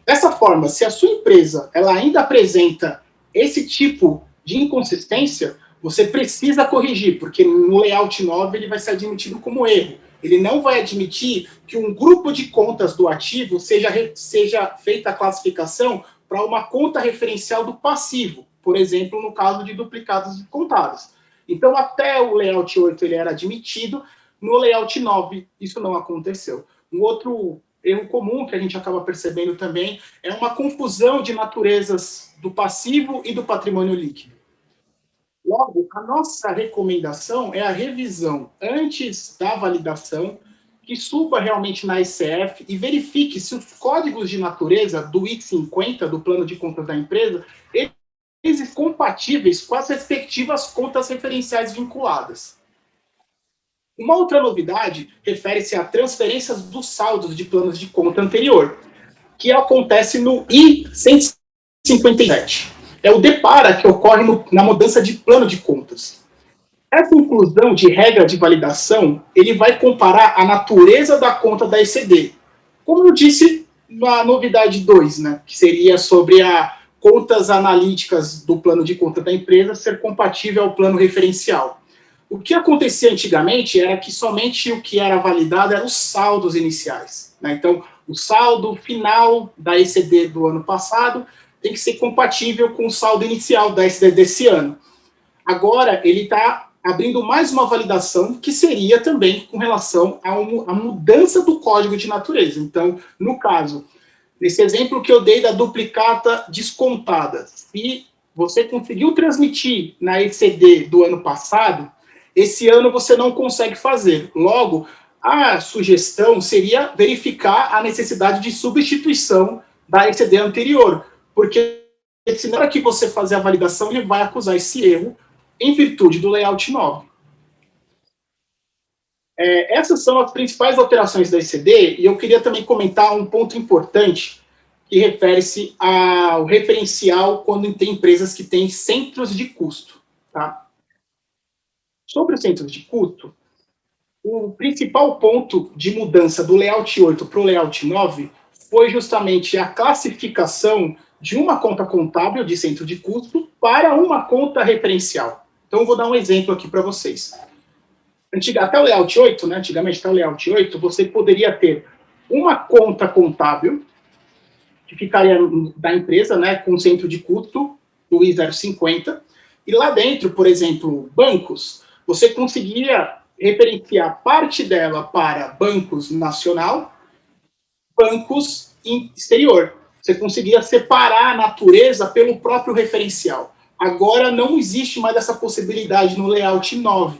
Dessa forma, se a sua empresa ela ainda apresenta esse tipo de inconsistência, você precisa corrigir, porque no layout 9 ele vai ser admitido como erro. Ele não vai admitir que um grupo de contas do ativo seja feita a classificação para uma conta referencial do passivo, por exemplo, no caso de duplicados descontados. Então, até o layout 8 ele era admitido, no layout 9 isso não aconteceu. Um outro erro comum que a gente acaba percebendo também é uma confusão de naturezas do passivo e do patrimônio líquido. Logo, a nossa recomendação é a revisão antes da validação, que suba realmente na ECF e verifique se os códigos de natureza do I50, do plano de contas da empresa, eles são compatíveis com as respectivas contas referenciais vinculadas. Uma outra novidade refere-se a transferências dos saldos de planos de conta anterior, que acontece no I-157. É o depara que ocorre na mudança de plano de contas. Essa inclusão de regra de validação, ele vai comparar a natureza da conta da ECD. Como eu disse na novidade 2, né, que seria sobre a contas analíticas do plano de conta da empresa ser compatível ao plano referencial. O que acontecia antigamente era que somente o que era validado eram os saldos iniciais, né? Então, o saldo final da ECD do ano passado tem que ser compatível com o saldo inicial da ECD desse ano. Agora, ele está abrindo mais uma validação, que seria também com relação à mudança do código de natureza. Então, no caso, nesse exemplo que eu dei da duplicata descontada, se você conseguiu transmitir na ECD do ano passado, esse ano você não consegue fazer. Logo, a sugestão seria verificar a necessidade de substituição da ECD anterior, porque se na hora que você fazer a validação, ele vai acusar esse erro em virtude do layout 9. Essas são as principais alterações da ECD, e eu queria também comentar um ponto importante, que refere-se ao referencial quando tem empresas que têm centros de custo. Tá? Sobre os centros de custo, o principal ponto de mudança do layout 8 para o layout 9 foi justamente a classificação de uma conta contábil de centro de custo para uma conta referencial. Então, eu vou dar um exemplo aqui para vocês. Até o layout 8, né, antigamente, até o layout 8, você poderia ter uma conta contábil, que ficaria da empresa, né, com centro de custo do I050, e lá dentro, por exemplo, bancos, você conseguiria referenciar parte dela para bancos nacional, bancos exterior. Você conseguia separar a natureza pelo próprio referencial. Agora não existe mais essa possibilidade no layout 9.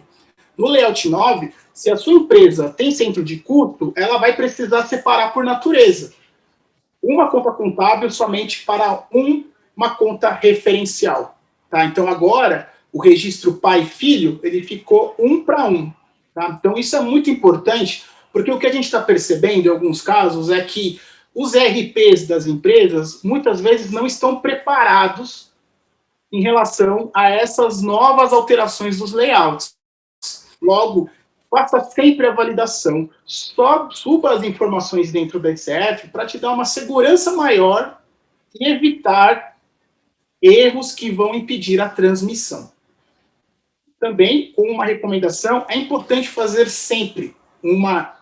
No layout 9, se a sua empresa tem centro de custo, ela vai precisar separar por natureza. Uma conta contábil somente para uma conta referencial. Tá? Então agora, o registro pai e filho, ele ficou 1 para 1. Tá? Então isso é muito importante, porque o que a gente está percebendo em alguns casos é que os RPs das empresas, muitas vezes, não estão preparados em relação a essas novas alterações dos layouts. Logo, faça sempre a validação, suba as informações dentro da ECF para te dar uma segurança maior e evitar erros que vão impedir a transmissão. Também, com uma recomendação, é importante fazer sempre uma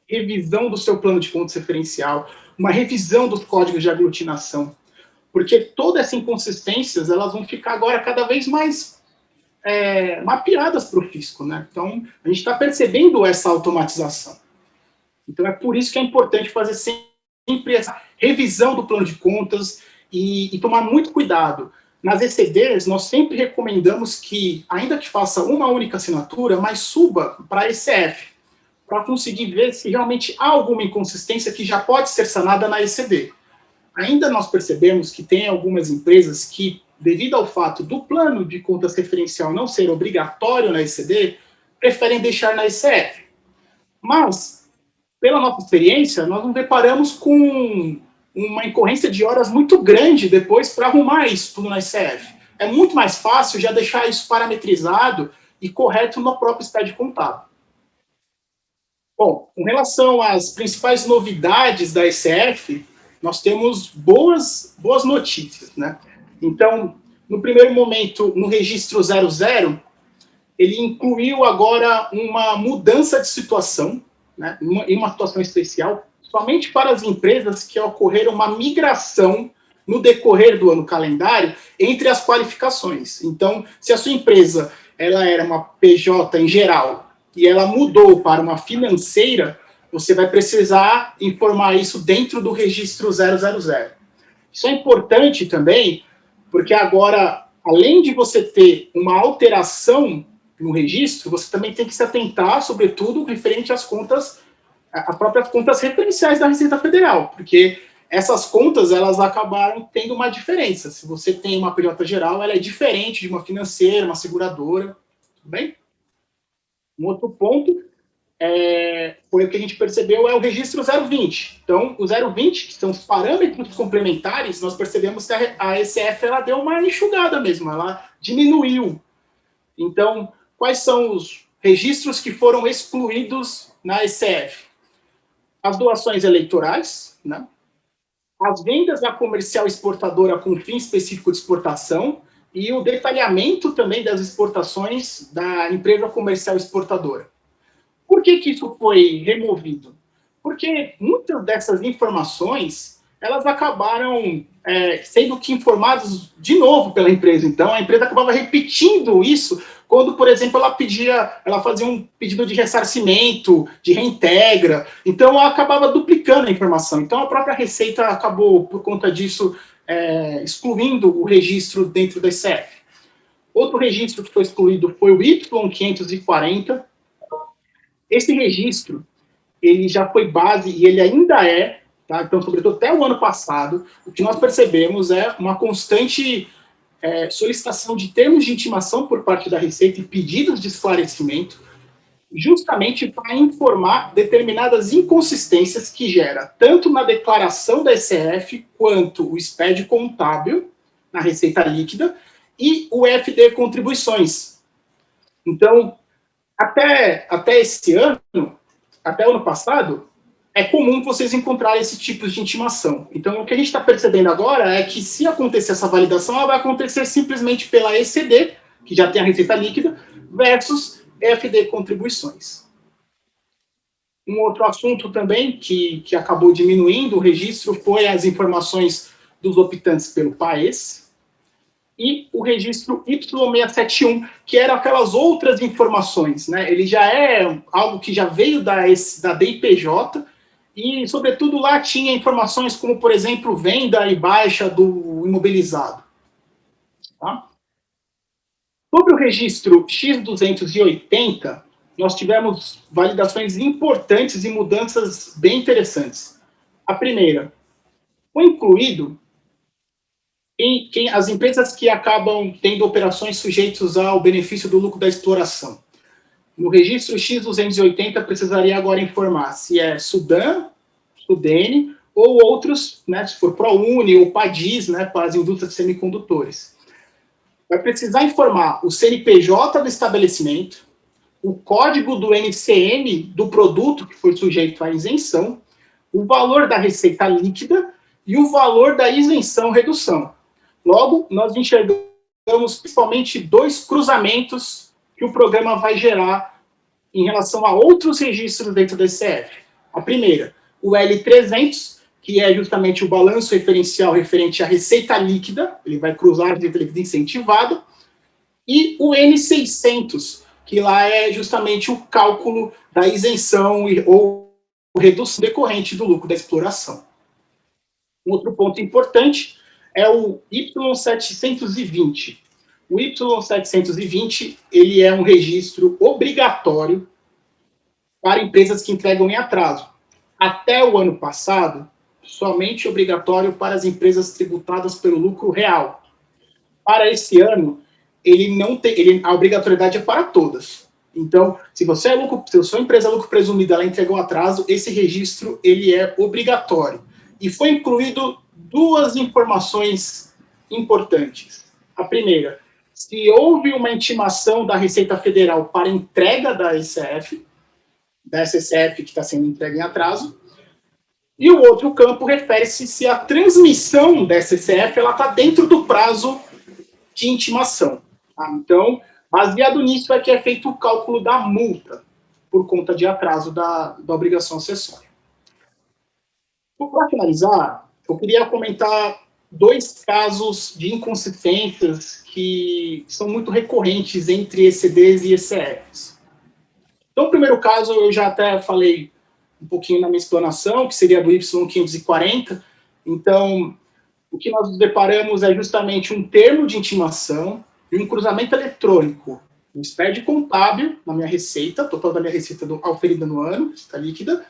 revisão do seu plano de contas referencial, uma revisão dos códigos de aglutinação, porque todas essas inconsistências elas vão ficar agora cada vez mais mapeadas para o fisco, né? Então, a gente está percebendo essa automatização. Então, é por isso que é importante fazer sempre essa revisão do plano de contas e tomar muito cuidado. Nas ECDs, nós sempre recomendamos que, ainda que faça uma única assinatura, mas suba para a ECF, para conseguir ver se realmente há alguma inconsistência que já pode ser sanada na ECD. Ainda nós percebemos que tem algumas empresas que, devido ao fato do plano de contas referencial não ser obrigatório na ECD, preferem deixar na ECF. Mas, pela nossa experiência, nós nos deparamos com uma incorrência de horas muito grande depois para arrumar isso tudo na ECF. É muito mais fácil já deixar isso parametrizado e correto no próprio SPED contábil. Bom, com relação às principais novidades da ECF, nós temos boas notícias, né? Então, no primeiro momento, no registro 00, ele incluiu agora uma mudança de situação, né, em uma situação especial, somente para as empresas que ocorreram uma migração no decorrer do ano calendário entre as qualificações. Então, se a sua empresa ela era uma PJ em geral e ela mudou para uma financeira, você vai precisar informar isso dentro do registro 000. Isso é importante também, porque agora além de você ter uma alteração no registro, você também tem que se atentar, sobretudo, referente às contas, às próprias contas referenciais da Receita Federal, porque essas contas, elas acabaram tendo uma diferença. Se você tem uma PJ geral, ela é diferente de uma financeira, uma seguradora, tudo bem? Um outro ponto foi o que a gente percebeu, é o registro 020. Então, o 020, que são os parâmetros complementares, nós percebemos que a ECF ela deu uma enxugada mesmo, ela diminuiu. Então, quais são os registros que foram excluídos na ECF? As doações eleitorais, né? As vendas da comercial exportadora com fim específico de exportação e o detalhamento também das exportações da empresa comercial exportadora. Por que isso foi removido? Porque muitas dessas informações, elas acabaram sendo que informadas de novo pela empresa. Então, a empresa acabava repetindo isso quando, por exemplo, ela fazia um pedido de ressarcimento, de reintegra. Então, ela acabava duplicando a informação. Então, a própria Receita acabou, por conta disso, excluindo o registro dentro da ECF. Outro registro que foi excluído foi o Y540. Esse registro, ele já foi base, e ele ainda é, tá? Então, sobretudo até o ano passado, o que nós percebemos é uma constante solicitação de termos de intimação por parte da Receita e pedidos de esclarecimento, justamente para informar determinadas inconsistências que gera, tanto na declaração da ECF, quanto o SPED contábil, na receita líquida, e o FD contribuições. Então, até esse ano, até o ano passado, é comum vocês encontrarem esse tipo de intimação. Então, o que a gente está percebendo agora é que, se acontecer essa validação, ela vai acontecer simplesmente pela ECD, que já tem a receita líquida, versus FD contribuições. Um outro assunto também que acabou diminuindo o registro foi as informações dos optantes pelo PAES, e o registro Y671, que eram aquelas outras informações, né? Ele já é algo que já veio da DIPJ, e, sobretudo, lá tinha informações como, por exemplo, venda e baixa do imobilizado. Tá? Sobre o registro X280, nós tivemos validações importantes e mudanças bem interessantes. A primeira, foi incluído as empresas que acabam tendo operações sujeitas ao benefício do lucro da exploração. No registro X280, precisaria agora informar se é Sudan, Sudene, ou outros, né, se for ProUni ou PADIS, né, para as indústrias de semicondutores. Vai precisar informar o CNPJ do estabelecimento, o código do NCM do produto que foi sujeito à isenção, o valor da receita líquida e o valor da isenção-redução. Logo, nós enxergamos principalmente dois cruzamentos que o programa vai gerar em relação a outros registros dentro da ECF. A primeira, o L300, que é justamente o balanço referencial referente à receita líquida, ele vai cruzar a receita líquida incentivada, e o N600, que lá é justamente o cálculo da isenção ou redução decorrente do lucro da exploração. Um outro ponto importante é o Y720. O Y720, ele é um registro obrigatório para empresas que entregam em atraso. Até o ano passado, somente obrigatório para as empresas tributadas pelo lucro real. Para esse ano, a obrigatoriedade é para todas. Então, se a sua empresa é lucro presumido, ela entregou atraso, esse registro ele é obrigatório. E foi incluído duas informações importantes. A primeira, se houve uma intimação da Receita Federal para entrega da ECF, dessa ECF que está sendo entregue em atraso, e o outro campo refere-se se a transmissão dessa ECF está dentro do prazo de intimação. Tá? Então, baseado nisso é que é feito o cálculo da multa, por conta de atraso da obrigação acessória. Para finalizar, eu queria comentar dois casos de inconsistências que são muito recorrentes entre ECDs e ECFs. Então, o primeiro caso, eu já até falei um pouquinho na minha explanação, que seria do Y540. Então, o que nós nos deparamos é justamente um termo de intimação e um cruzamento eletrônico. Um SPED contábil na minha receita, total da minha receita auferida no ano, receita líquida,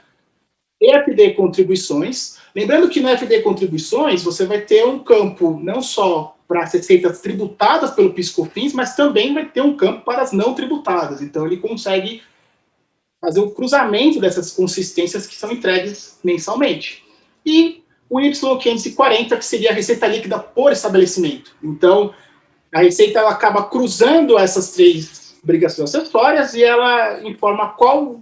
EFD contribuições. Lembrando que no EFD contribuições, você vai ter um campo não só para as receitas tributadas pelo PIS/COFINS, mas também vai ter um campo para as não tributadas. Então, ele consegue fazer o cruzamento dessas consistências que são entregues mensalmente. E o Y540, que seria a receita líquida por estabelecimento. Então, a receita ela acaba cruzando essas três obrigações acessórias e ela informa qual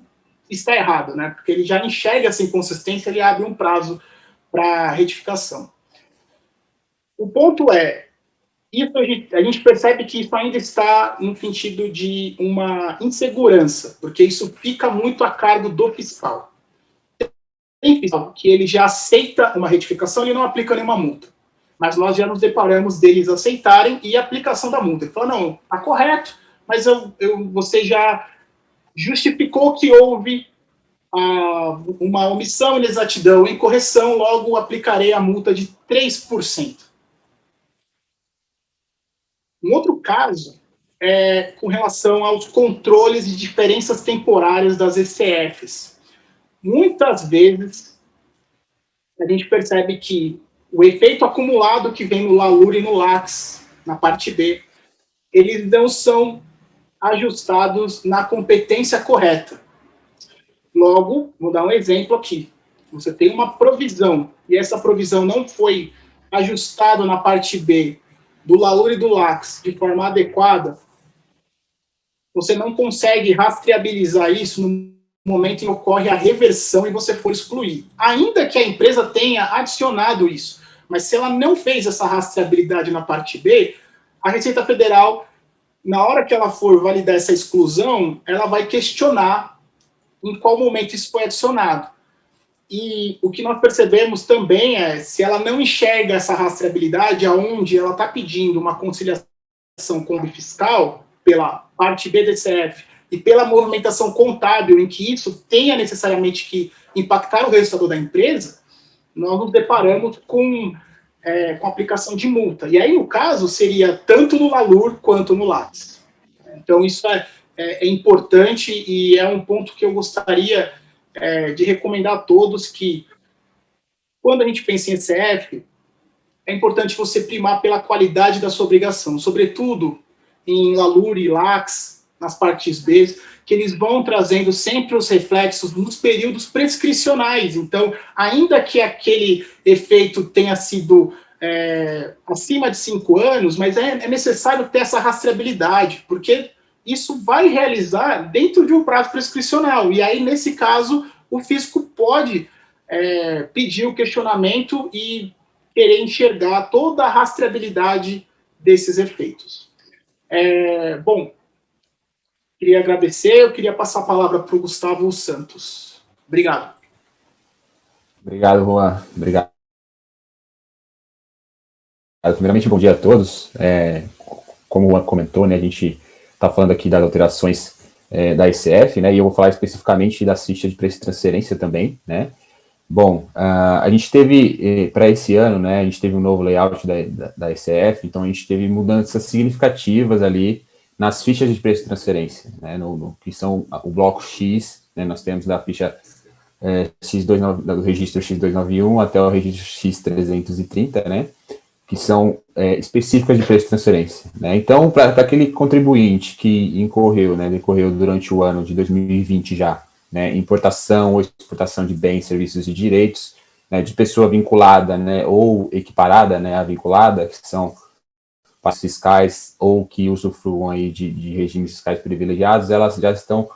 está errado, né? Porque ele já enxerga essa inconsistência, ele abre um prazo para retificação. O ponto é, isso a gente percebe que isso ainda está no sentido de uma insegurança, porque isso fica muito a cargo do fiscal. Tem fiscal que ele já aceita uma retificação e não aplica nenhuma multa. Mas nós já nos deparamos deles aceitarem e a aplicação da multa. Ele fala, não, está correto, mas você já justificou que houve uma omissão, inexatidão, incorreção, logo aplicarei a multa de 3%. Um outro caso é com relação aos controles de diferenças temporárias das ECFs. Muitas vezes, a gente percebe que o efeito acumulado que vem no LAUR e no LACS, na parte B, eles não são ajustados na competência correta. Logo, vou dar um exemplo aqui. Você tem uma provisão, e essa provisão não foi ajustada na parte B do LAUR e do LACS de forma adequada, você não consegue rastreabilizar isso no momento em que ocorre a reversão e você for excluir. Ainda que a empresa tenha adicionado isso, mas se ela não fez essa rastreabilidade na parte B, a Receita Federal, na hora que ela for validar essa exclusão, ela vai questionar em qual momento isso foi adicionado. E o que nós percebemos também é, se ela não enxerga essa rastreabilidade, aonde ela está pedindo uma conciliação com o fiscal, pela parte B do ECF, e pela movimentação contábil, em que isso tenha necessariamente que impactar o resultado da empresa, nós nos deparamos com aplicação de multa. E aí, no caso, seria tanto no LALUR quanto no LACS. Então, isso é importante e é um ponto que eu gostaria de recomendar a todos que, quando a gente pensa em ECF, é importante você primar pela qualidade da sua obrigação, sobretudo em LALUR e LACS, nas partes B, que eles vão trazendo sempre os reflexos nos períodos prescricionais. Então, ainda que aquele efeito tenha sido acima de 5 anos, mas é necessário ter essa rastreabilidade, porque isso vai realizar dentro de um prazo prescricional. E aí, nesse caso, o fisco pode pedir o questionamento e querer enxergar toda a rastreabilidade desses efeitos. Bom, queria agradecer, eu queria passar a palavra para o Gustavo Santos. Obrigado. Obrigado, Juan. Obrigado. Primeiramente, bom dia a todos. Como o Juan comentou, né, a gente está falando aqui das alterações da ECF, né, e eu vou falar especificamente das fichas de preço de transferência também, né. Bom, a gente teve, para esse ano, né, a gente teve um novo layout da ECF, então a gente teve mudanças significativas ali nas fichas de preço de transferência, né, que são o bloco X, né, nós temos da ficha do registro X291 até o registro X330, né, que são específicas de preço de transferência, né. Então, para aquele contribuinte que incorreu durante o ano de 2020 já, né, importação ou exportação de bens, serviços e direitos, né, de pessoa vinculada, né, ou equiparada, né, a vinculada, que são passos fiscais ou que usufruam aí de regimes fiscais privilegiados, elas já estão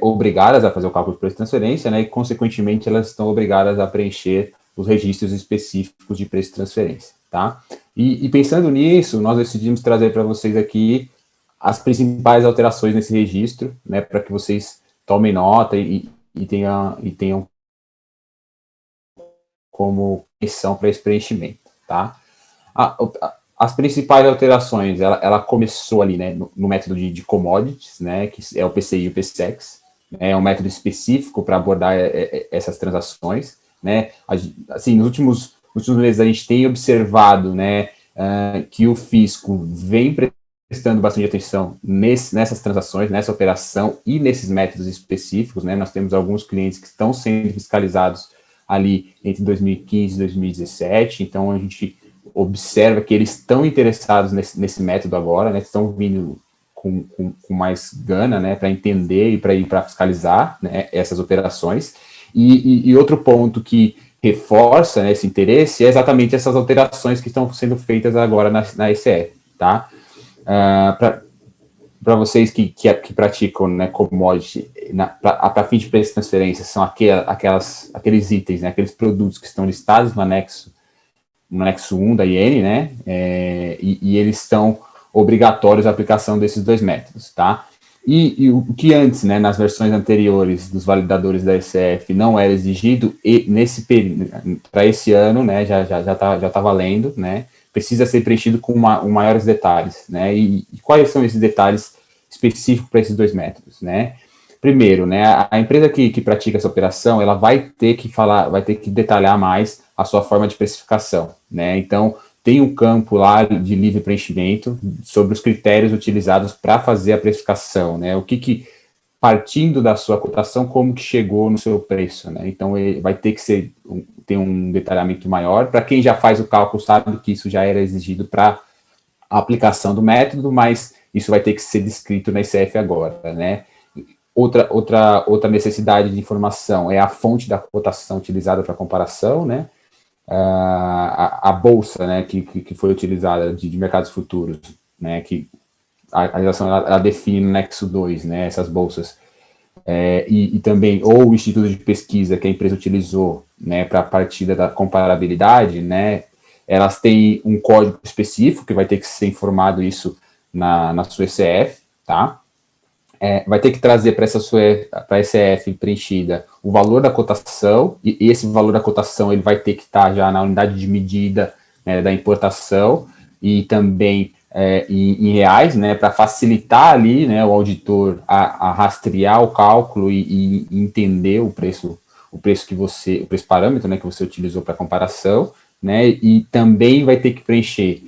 obrigadas a fazer o cálculo de preço de transferência, né, e, consequentemente, elas estão obrigadas a preencher os registros específicos de preço de transferência, tá? E pensando nisso, nós decidimos trazer para vocês aqui as principais alterações nesse registro, né, para que vocês tomem nota e tenham como missão para esse preenchimento, tá? As principais alterações, ela começou ali, né, no método de commodities, né, que é o PCI e o PSEX, né, é um método específico para abordar essas transações, né, assim, nos últimos nos últimos meses a gente tem observado, né, que o fisco vem prestando bastante atenção nessas transações, nessa operação e nesses métodos específicos, né? Nós temos alguns clientes que estão sendo fiscalizados ali entre 2015 e 2017, então a gente observa que eles estão interessados nesse método agora, né? Estão vindo com mais gana, né, para entender e para ir para fiscalizar, né, essas operações. E outro ponto que reforça, né, esse interesse é exatamente essas alterações que estão sendo feitas agora na ECF, tá? Para vocês que praticam, né, commodity, para fim de preço de transferência, são aqueles itens, né, aqueles produtos que estão listados no anexo 1 da IN, né, e eles estão obrigatórios a aplicação desses dois métodos, tá? E o que antes, né, nas versões anteriores dos validadores da ECF não era exigido, e nesse período, para esse ano, né, já tá valendo, né, precisa ser preenchido com maiores detalhes, né, e quais são esses detalhes específicos para esses dois métodos, né? Primeiro, né, a empresa que pratica essa operação, ela vai ter que detalhar mais a sua forma de precificação, né? Então, tem um campo lá de livre preenchimento sobre os critérios utilizados para fazer a precificação, né? O que partindo da sua cotação, como que chegou no seu preço, né? Então, vai ter que ter um detalhamento maior. Para quem já faz o cálculo, sabe que isso já era exigido para a aplicação do método, mas isso vai ter que ser descrito na ECF agora, né? Outra necessidade de informação é a fonte da cotação utilizada para comparação, né? A bolsa, né, que foi utilizada de mercados futuros, né, que a legislação ela define no anexo 2, né, essas bolsas, e também, ou o instituto de pesquisa que a empresa utilizou, né, para a partida da comparabilidade, né, elas têm um código específico que vai ter que ser informado isso na sua ECF, tá? Vai ter que trazer para a ECF preenchida o valor da cotação, e esse valor da cotação ele vai ter que estar já na unidade de medida, né, da importação, e também em reais, né, para facilitar ali, né, o auditor a rastrear o cálculo e entender o preço parâmetro, né, que você utilizou para comparação, né, e também vai ter que preencher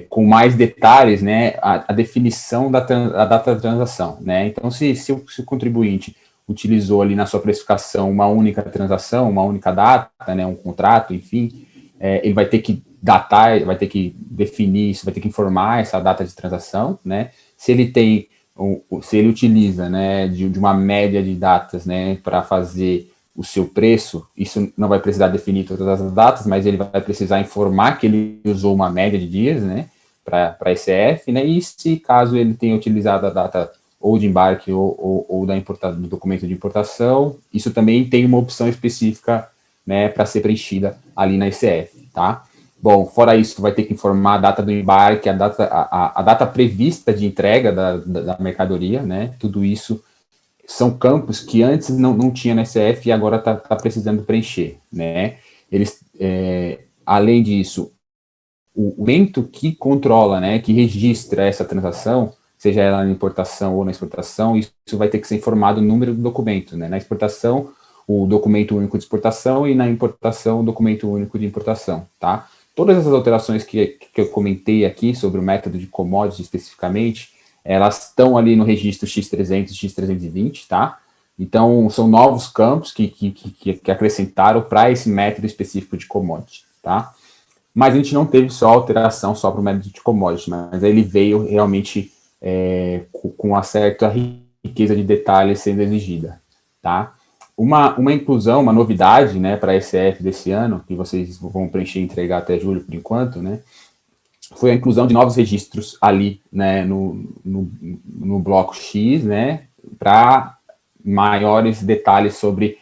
com mais detalhes, né, a definição da data da transação, né? Então, se o contribuinte utilizou ali na sua precificação uma única transação, uma única data, né, um contrato, enfim, ele vai ter que datar, vai ter que definir isso, vai ter que informar essa data de transação, né? Se ele utiliza, né, de uma média de datas, né, para fazer o seu preço, isso não vai precisar definir todas as datas, mas ele vai precisar informar que ele usou uma média de dias, né, para ECF, né, e se caso ele tenha utilizado a data ou de embarque ou do documento de importação, isso também tem uma opção específica, né, para ser preenchida ali na ECF, tá? Bom, fora isso, vai ter que informar a data do embarque, a data prevista de entrega da mercadoria, né, tudo isso são campos que antes não tinha na ECF e agora está precisando preencher, né? Além disso, o momento que controla, né, que registra essa transação, seja ela na importação ou na exportação, isso vai ter que ser informado o número do documento, né? Na exportação, o documento único de exportação, e na importação, o documento único de importação, tá? Todas essas alterações que eu comentei aqui sobre o método de commodity especificamente, elas estão ali no registro X300 e X320, tá? Então, são novos campos que acrescentaram para esse método específico de commodity, tá? Mas a gente não teve só alteração só para o método de commodity, mas ele veio realmente com uma certa riqueza de detalhes sendo exigida, tá? Uma inclusão, uma novidade, né, para a ECF desse ano, que vocês vão preencher e entregar até julho por enquanto, né, foi a inclusão de novos registros ali, né, no bloco X, né, para maiores detalhes sobre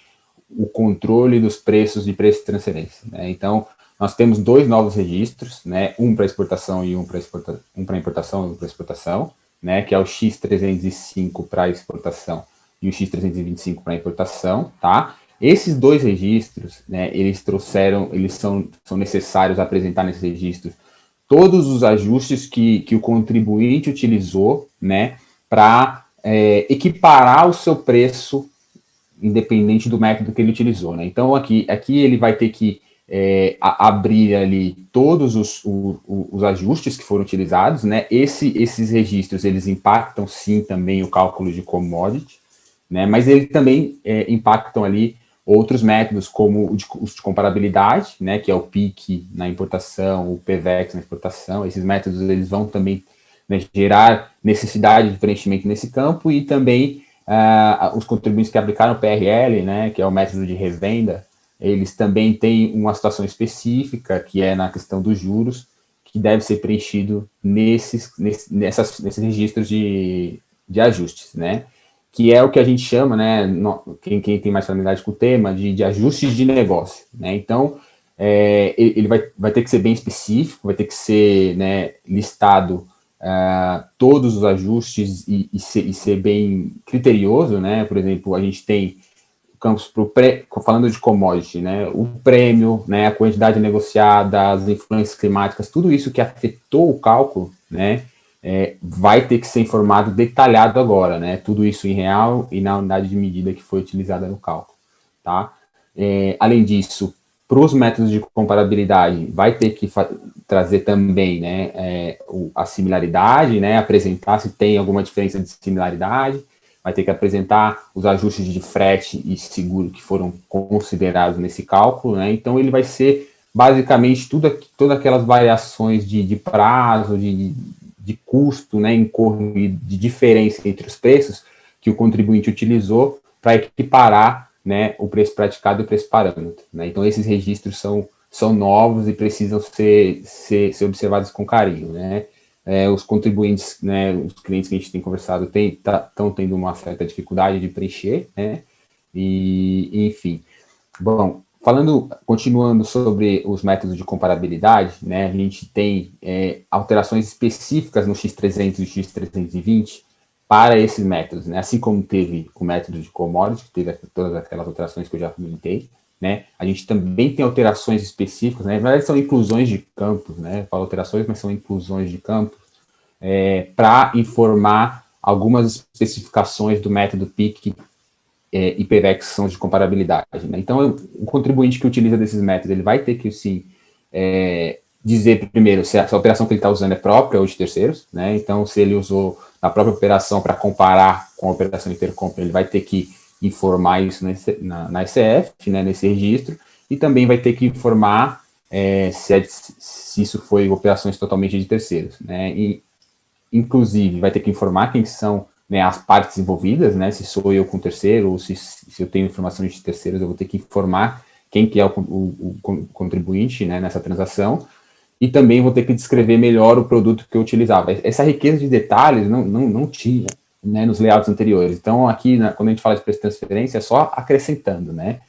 o controle dos preços de preço de transferência, né? Então, nós temos dois novos registros, né, um para exportação e um para importação e um para exportação, né, que é o X305 para exportação e o X325 para importação, tá? Esses dois registros, né, eles são necessários apresentar nesses registros todos os ajustes que o contribuinte utilizou, né, para equiparar o seu preço independente do método que ele utilizou, né? Então, aqui ele vai ter que abrir ali todos os ajustes que foram utilizados, né? Esses registros, eles impactam sim também o cálculo de commodity, né? Mas eles também impactam ali outros métodos, como os de comparabilidade, né? Que é o PIC na importação, o PVEX na exportação. Esses métodos, eles vão também, né, gerar necessidade de preenchimento nesse campo, e também os contribuintes que aplicaram o PRL, né? Que é o método de revenda, eles também têm uma situação específica, que é na questão dos juros, que deve ser preenchido nesses registros de ajustes, né? Que é o que a gente chama, né, quem tem mais familiaridade com o tema, de ajustes de negócio, né? Então, ele vai ter que ser bem específico, vai ter que ser, né, listado todos os ajustes e ser bem criterioso, né? Por exemplo, a gente tem campos falando de commodity, né, o prêmio, né, a quantidade negociada, as influências climáticas, tudo isso que afetou o cálculo, né, vai ter que ser informado detalhado agora, né, tudo isso em real e na unidade de medida que foi utilizada no cálculo, tá? Além disso, para os métodos de comparabilidade, vai ter que trazer também, né, a similaridade, né, apresentar se tem alguma diferença de similaridade, vai ter que apresentar os ajustes de frete e seguro que foram considerados nesse cálculo, né? Então, ele vai ser, basicamente, todas aquelas variações de prazo, de custo, né, de diferença entre os preços que o contribuinte utilizou para equiparar, né, o preço praticado e o preço parâmetro, né? Então, esses registros são novos e precisam ser observados com carinho, né? Os contribuintes, né, os clientes que a gente tem conversado estão tendo uma certa dificuldade de preencher, né, e enfim. Bom, continuando sobre os métodos de comparabilidade, né, a gente tem alterações específicas no X300 e X320 para esses métodos, né, assim como teve o método de commodity, que teve todas aquelas alterações que eu já comentei, né, a gente também tem alterações específicas, né, na verdade são inclusões de campos, né, falo alterações, mas são inclusões de campos, para informar algumas especificações do método PIC e PVEX, que são de comparabilidade, né. Então, o contribuinte que utiliza desses métodos, ele vai ter que, sim, dizer primeiro se a operação que ele está usando é própria ou de terceiros, né, então, se ele usou a própria operação para comparar com a operação intercompra, ele vai ter que informar isso na ECF, né, nesse registro, e também vai ter que informar se isso foi operações totalmente de terceiros, né, e, inclusive, vai ter que informar quem são, né, as partes envolvidas, né, se sou eu com terceiro, ou se eu tenho informações de terceiros, eu vou ter que informar quem que é o contribuinte, né, nessa transação, e também vou ter que descrever melhor o produto que eu utilizava. Essa riqueza de detalhes não tinha, né, nos layouts anteriores. Então, aqui, quando a gente fala de preço de transferência, é só acrescentando, né.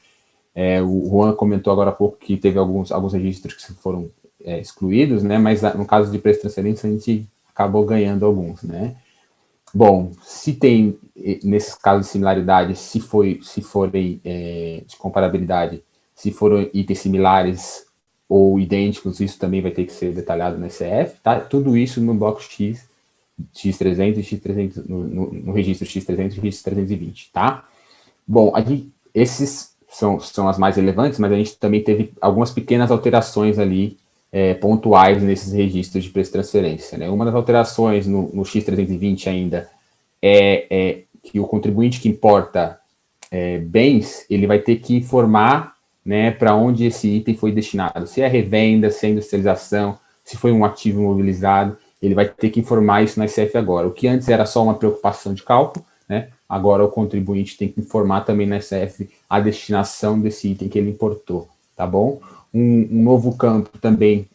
O Juan comentou agora há pouco que teve alguns registros que foram excluídos, né, mas no caso de preço de transferência, a gente acabou ganhando alguns, né. Bom, se tem, nesses casos de similaridade, se forem de comparabilidade, se foram itens similares ou idênticos, isso também vai ter que ser detalhado no ECF, tá? Tudo isso no bloco X300 e X300, no registro X300 e X320, tá? Bom, esses são as mais relevantes, mas a gente também teve algumas pequenas alterações ali, pontuais nesses registros de preço de transferência, né? Uma das alterações no X320 ainda é que o contribuinte que importa bens, ele vai ter que informar, né, para onde esse item foi destinado, se é revenda, se é industrialização, se foi um ativo imobilizado, ele vai ter que informar isso na ECF agora. O que antes era só uma preocupação de cálculo, né, agora o contribuinte tem que informar também na ECF a destinação desse item que ele importou, tá bom? Um novo campo também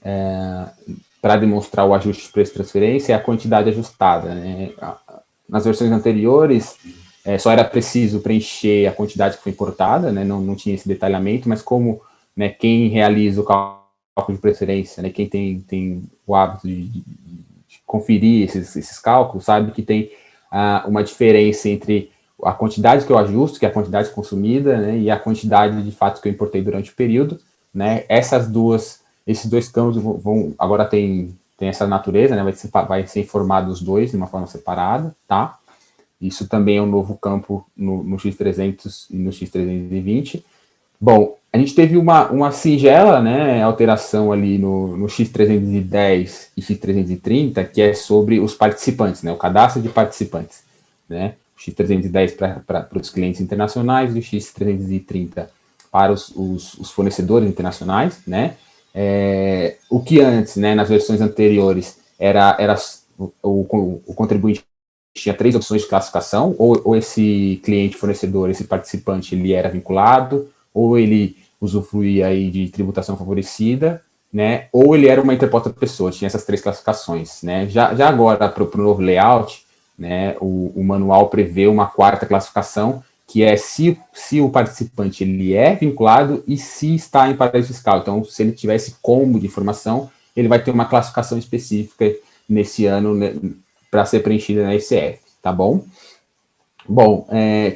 para demonstrar o ajuste de preço de transferência é a quantidade ajustada, né? Nas versões anteriores, só era preciso preencher a quantidade que foi importada, né? Não tinha esse detalhamento, mas como, né, quem realiza o cálculo de preferência, né, quem tem o hábito de conferir esses cálculos, sabe que tem uma diferença entre a quantidade que eu ajusto, que é a quantidade consumida, né, e a quantidade de fato que eu importei durante o período, né? Esses dois campos agora tem essa natureza, né? Vai ser informado os dois de uma forma separada, tá? Isso também é um novo campo no X300 e no X320. Bom, A gente teve uma singela, né, alteração ali no X310 e X330, que é sobre os participantes, né, o cadastro de participantes, né, o X310 para os clientes internacionais e o X330 para os fornecedores internacionais, né. O que antes, né, nas versões anteriores, era o contribuinte tinha 3 opções de classificação, ou esse cliente fornecedor, esse participante, ele era vinculado, ou ele usufruía aí de tributação favorecida, né, ou ele era uma interposta pessoa, tinha essas 3 classificações, né. Já agora, para o novo layout, né, o manual prevê uma 4ª classificação, que é se o participante ele é vinculado e se está em paraíso fiscal. Então, se ele tiver esse combo de informação, ele vai ter uma classificação específica nesse ano, né, para ser preenchida na ICF, tá bom? Bom,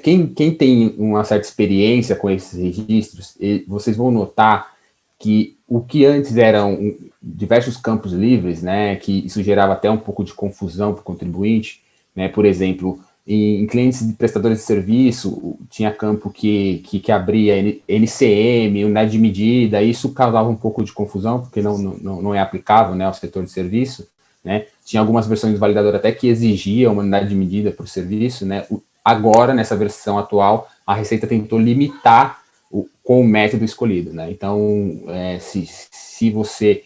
quem tem uma certa experiência com esses registros, vocês vão notar que o que antes eram diversos campos livres, né, que isso gerava até um pouco de confusão para o contribuinte, né, por exemplo, em clientes de prestadores de serviço, tinha campo que abria NCM, unidade de medida, isso causava um pouco de confusão, porque não é aplicável, né, ao setor de serviço, né, tinha algumas versões do validador até que exigia uma unidade de medida para o serviço, né, agora, nessa versão atual, a Receita tentou limitar com o método escolhido, né, então, se você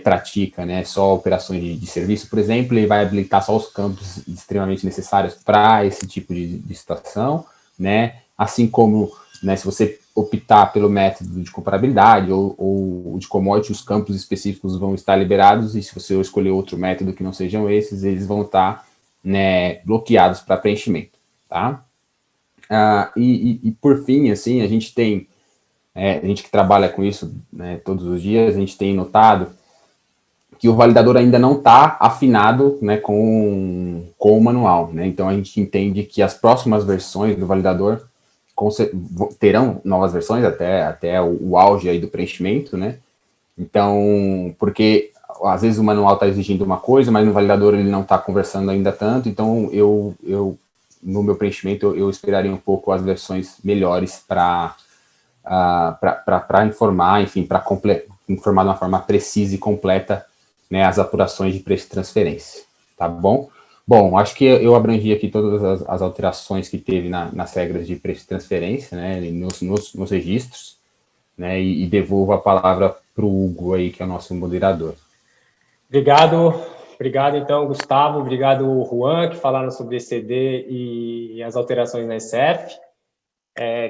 pratica, né, só operações de serviço, por exemplo, ele vai habilitar só os campos extremamente necessários para esse tipo de situação, né, assim como, né, se você optar pelo método de comparabilidade ou de commodity, os campos específicos vão estar liberados, e se você escolher outro método que não sejam esses, eles vão estar, né, bloqueados para preenchimento, tá? E por fim, assim, a gente tem, a gente que trabalha com isso, né, todos os dias, a gente tem notado que o validador ainda não está afinado, né, com o manual, né, então a gente entende que as próximas versões do validador terão novas versões até o auge aí do preenchimento, né, então, porque às vezes o manual está exigindo uma coisa, mas no validador ele não está conversando ainda tanto, então eu no meu preenchimento eu esperaria um pouco as versões melhores para informar, enfim, para informar de uma forma precisa e completa, né, as apurações de preço de transferência, tá bom? Bom, acho que eu abrangi aqui todas as alterações que teve nas regras de preço de transferência, né, nos registros, né, e devolvo a palavra para o Hugo aí, que é o nosso moderador. Obrigado então, Gustavo, obrigado, Juan, que falaram sobre ECD e as alterações na ICF,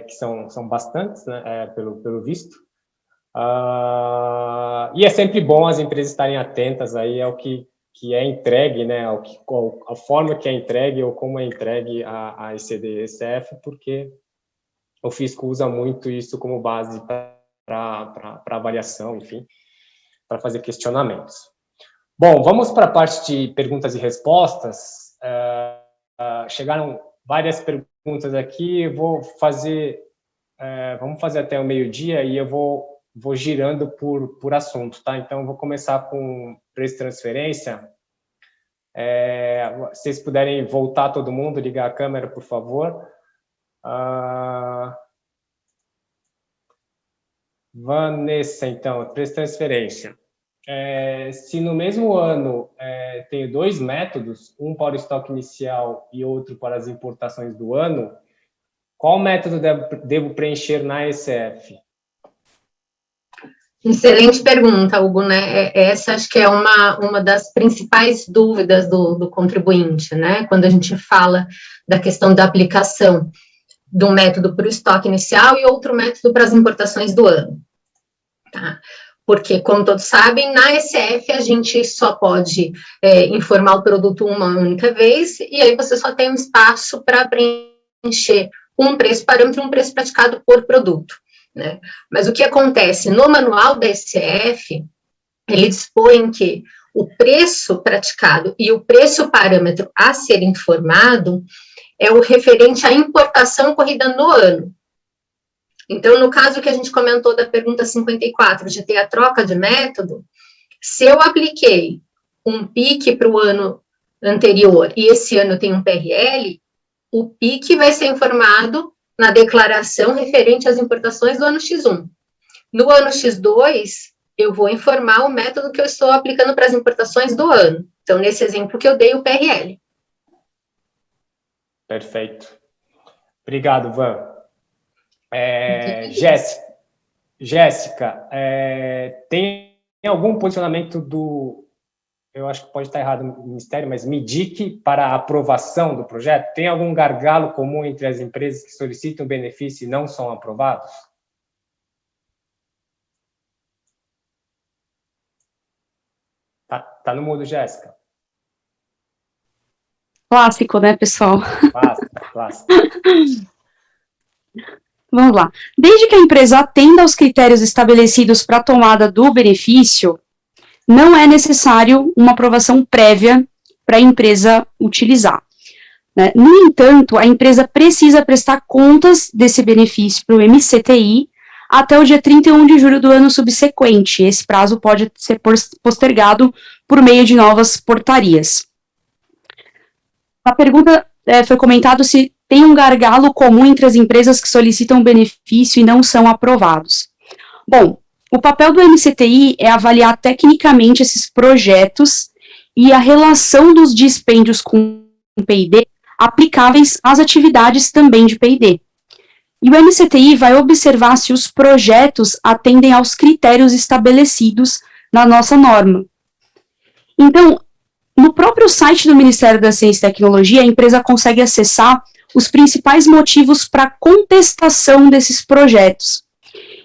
que são bastantes, né, pelo visto. E é sempre bom as empresas estarem atentas aí ao que é entregue, né, a forma que é entregue ou como é entregue a ECD e ECF, porque o fisco usa muito isso como base para avaliação, enfim, para fazer questionamentos. Bom, vamos para a parte de perguntas e respostas. Chegaram várias perguntas aqui, vamos fazer até o meio-dia e eu vou girando por assunto, tá? Então, eu vou começar com preço de transferência. Se vocês puderem voltar todo mundo, ligar a câmera, por favor. Vanessa, então, preço de transferência. Se no mesmo ano tenho 2 métodos, um para o estoque inicial e outro para as importações do ano, qual método devo preencher na ECF? Excelente pergunta, Hugo, né? Essa acho que é uma das principais dúvidas do contribuinte, né? Quando a gente fala da questão da aplicação de um método para o estoque inicial e outro método para as importações do ano, tá? Porque, como todos sabem, na ECF a gente só pode informar o produto uma única vez, e aí você só tem um espaço para preencher um preço parâmetro e um preço praticado por produto, né? Mas o que acontece no manual da ECF, ele dispõe que o preço praticado e o preço parâmetro a ser informado é o referente à importação ocorrida no ano. Então, no caso que a gente comentou da pergunta 54, de ter a troca de método, se eu apliquei um PIC para o ano anterior e esse ano tem um PRL, o PIC vai ser informado na declaração referente às importações do ano X1. No ano X2, eu vou informar o método que eu estou aplicando para as importações do ano. Então, nesse exemplo que eu dei, o PRL. Perfeito. Obrigado, Van. Jéssica, tem algum posicionamento eu acho que pode estar errado no Ministério, mas MIDIC para a aprovação do projeto? Tem algum gargalo comum entre as empresas que solicitam benefício e não são aprovados? Tá no mudo, Jéssica. Clássico, né, pessoal? Clássico. Vamos lá. Desde que a empresa atenda aos critérios estabelecidos para a tomada do benefício, não é necessário uma aprovação prévia para a empresa utilizar, né? No entanto, a empresa precisa prestar contas desse benefício para o MCTI até o dia 31 de julho do ano subsequente. Esse prazo pode ser postergado por meio de novas portarias. A pergunta foi comentado se tem um gargalo comum entre as empresas que solicitam benefício e não são aprovados. Bom, o papel do MCTI é avaliar tecnicamente esses projetos e a relação dos dispêndios com o P&D aplicáveis às atividades também de P&D. E o MCTI vai observar se os projetos atendem aos critérios estabelecidos na nossa norma. Então, no próprio site do Ministério da Ciência e Tecnologia, a empresa consegue acessar os principais motivos para contestação desses projetos.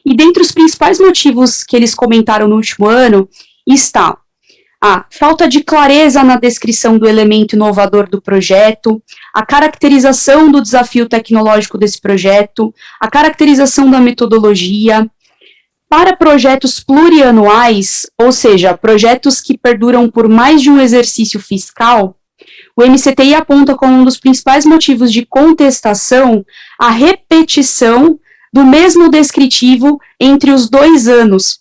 E dentre os principais motivos que eles comentaram no último ano, está a falta de clareza na descrição do elemento inovador do projeto, a caracterização do desafio tecnológico desse projeto, a caracterização da metodologia. Para projetos plurianuais, ou seja, projetos que perduram por mais de um exercício fiscal, o MCTI aponta como um dos principais motivos de contestação a repetição do mesmo descritivo entre os 2 anos,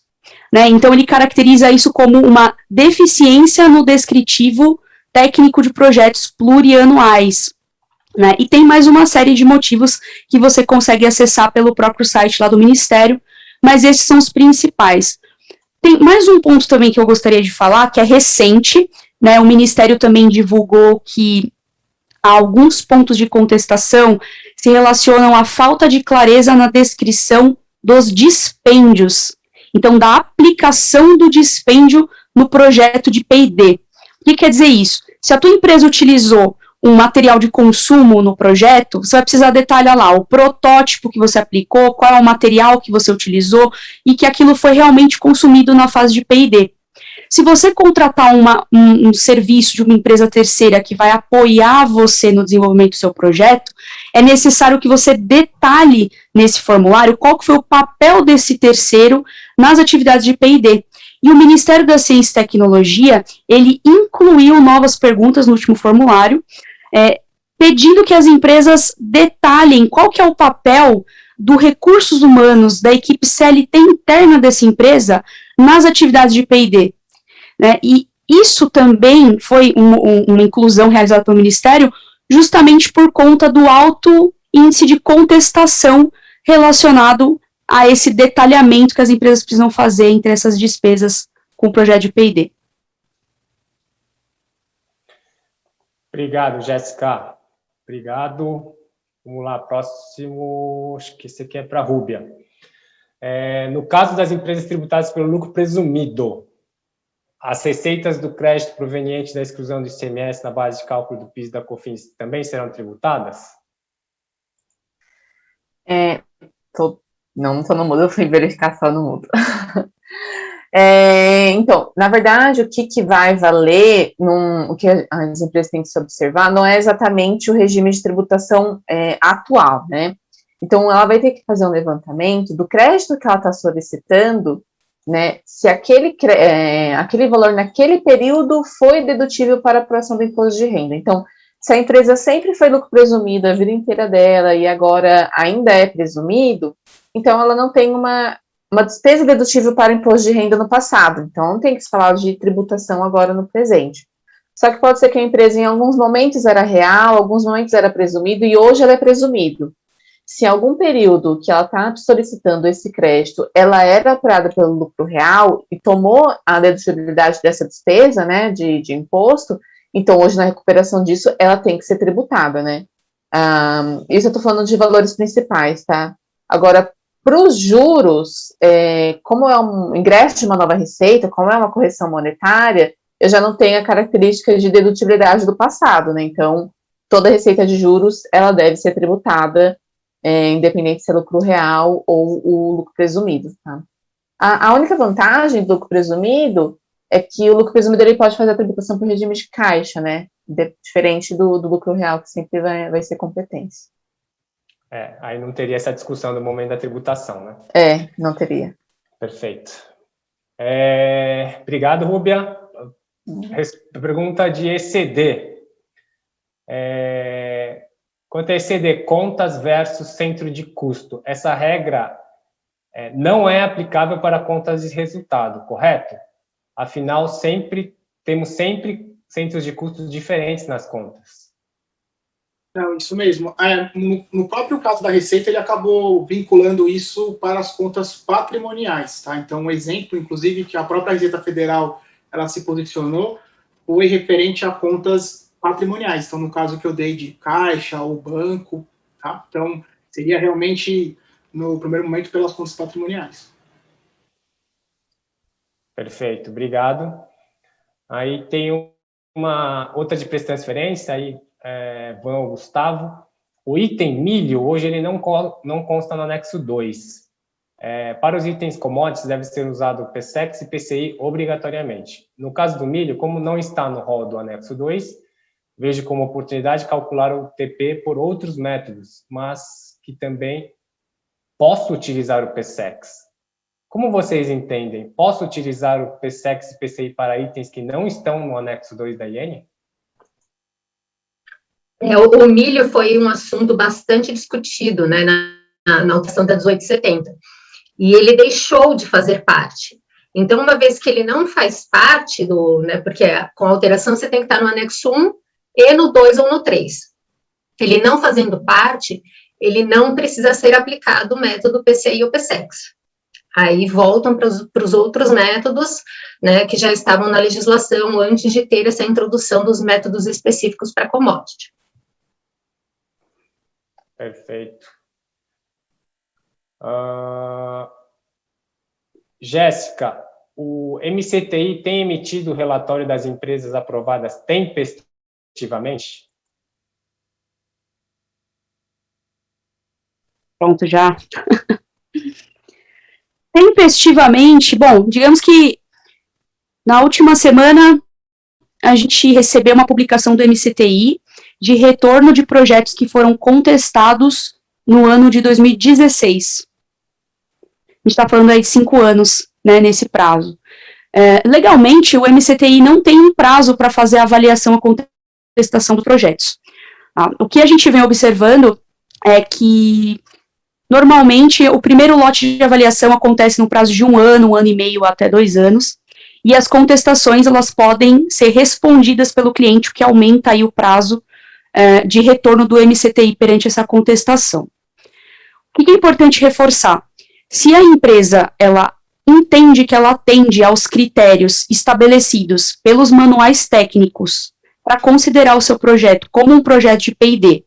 né? Então, ele caracteriza isso como uma deficiência no descritivo técnico de projetos plurianuais, né? E tem mais uma série de motivos que você consegue acessar pelo próprio site lá do Ministério, mas esses são os principais. Tem mais um ponto também que eu gostaria de falar, que é recente, né? O Ministério também divulgou que alguns pontos de contestação se relacionam à falta de clareza na descrição dos dispêndios, então da aplicação do dispêndio no projeto de P&D. O que quer dizer isso? Se a tua empresa utilizou um material de consumo no projeto, você vai precisar detalhar lá o protótipo que você aplicou, qual é o material que você utilizou e que aquilo foi realmente consumido na fase de P&D. Se você contratar um serviço de uma empresa terceira que vai apoiar você no desenvolvimento do seu projeto, é necessário que você detalhe nesse formulário qual que foi o papel desse terceiro nas atividades de P&D. E o Ministério da Ciência e Tecnologia, ele incluiu novas perguntas no último formulário, pedindo que as empresas detalhem qual que é o papel do recursos humanos da equipe CLT interna dessa empresa nas atividades de P&D. Né? E isso também foi uma inclusão realizada pelo Ministério justamente por conta do alto índice de contestação relacionado a esse detalhamento que as empresas precisam fazer entre essas despesas com o projeto de P&D. Obrigado, Jéssica. Obrigado. Vamos lá, próximo, acho que esse aqui é para a Rúbia. No caso das empresas tributadas pelo lucro presumido, as receitas do crédito provenientes da exclusão do ICMS na base de cálculo do PIS e da COFINS também serão tributadas? Não estou no mudo, eu fui verificar só no mudo. Então, na verdade, o que vai valer, o que as empresas têm que se observar, não é exatamente o regime de tributação atual, né? Então, ela vai ter que fazer um levantamento do crédito que ela está solicitando, né, se aquele valor naquele período foi dedutível para a apuração do imposto de renda. Então, se a empresa sempre foi lucro presumido a vida inteira dela e agora ainda é presumido, então ela não tem uma despesa dedutível para imposto de renda no passado. Então, não tem que se falar de tributação agora no presente. Só que pode ser que a empresa em alguns momentos era real, alguns momentos era presumido e hoje ela é presumido. se em algum período que ela está solicitando esse crédito, ela era apurada pelo lucro real e tomou a deduzibilidade dessa despesa, né, de imposto, então hoje na recuperação disso, ela tem que ser tributada, né. Isso eu estou falando de valores principais, tá? Agora, para os juros, como é um ingresso de uma nova receita, como é uma correção monetária, eu já não tenho a característica de dedutibilidade do passado, né, então toda receita de juros, ela deve ser tributada, independente se é lucro real ou o lucro presumido, tá? A única vantagem do lucro presumido é que o lucro presumido ele pode fazer a tributação por regime de caixa, né? Diferente do lucro real, que sempre vai ser competência. Aí não teria essa discussão no momento da tributação, né? Não teria. Perfeito. Obrigado, Rúbia. Pergunta de ECD. Quanto a ECD, contas versus centro de custo, essa regra não é aplicável para contas de resultado, correto? Afinal, temos sempre centros de custos diferentes nas contas. Não, isso mesmo. No próprio caso da Receita, ele acabou vinculando isso para as contas patrimoniais, tá? Então, um exemplo, inclusive, que a própria Receita Federal ela se posicionou, foi referente a contas patrimoniais. Então, no caso que eu dei de caixa ou banco, tá? Então, seria realmente, no primeiro momento, pelas contas patrimoniais. Perfeito, obrigado. Aí tem uma outra de preço de transferência, aí Van Gustavo. O item milho, hoje, ele não consta no anexo 2. Para os itens commodities, deve ser usado o PSEX e PCI obrigatoriamente. No caso do milho, como não está no rol do anexo 2, vejo como oportunidade calcular o TP por outros métodos, mas que também posso utilizar o PSEX. Como vocês entendem? Posso utilizar o PSEX e PCI para itens que não estão no anexo 2 da IN? O milho foi um assunto bastante discutido, né, na alteração da 1870. E ele deixou de fazer parte. Então, uma vez que ele não faz parte né, porque com a alteração você tem que estar no anexo 1 e no 2 ou no 3. Ele não fazendo parte, ele não precisa ser aplicado o método PCI ou PSEX. Aí voltam para os outros métodos, né, que já estavam na legislação antes de ter essa introdução dos métodos específicos para commodity. Perfeito. Jéssica, o MCTI tem emitido o relatório das empresas aprovadas tempestivamente? Pronto, já. Tempestivamente, bom, digamos que na última semana a gente recebeu uma publicação do MCTI de retorno de projetos que foram contestados no ano de 2016. A gente está falando aí de 5 anos, né, nesse prazo. Legalmente, o MCTI não tem um prazo para fazer a avaliação e contestação dos projetos. O que a gente vem observando é que, normalmente, o primeiro lote de avaliação acontece no prazo de 1 ano e meio até 2 anos, e as contestações, elas podem ser respondidas pelo cliente, o que aumenta aí o prazo de retorno do MCTI perante essa contestação. O que é importante reforçar? Se a empresa, ela entende que ela atende aos critérios estabelecidos pelos manuais técnicos para considerar o seu projeto como um projeto de P&D,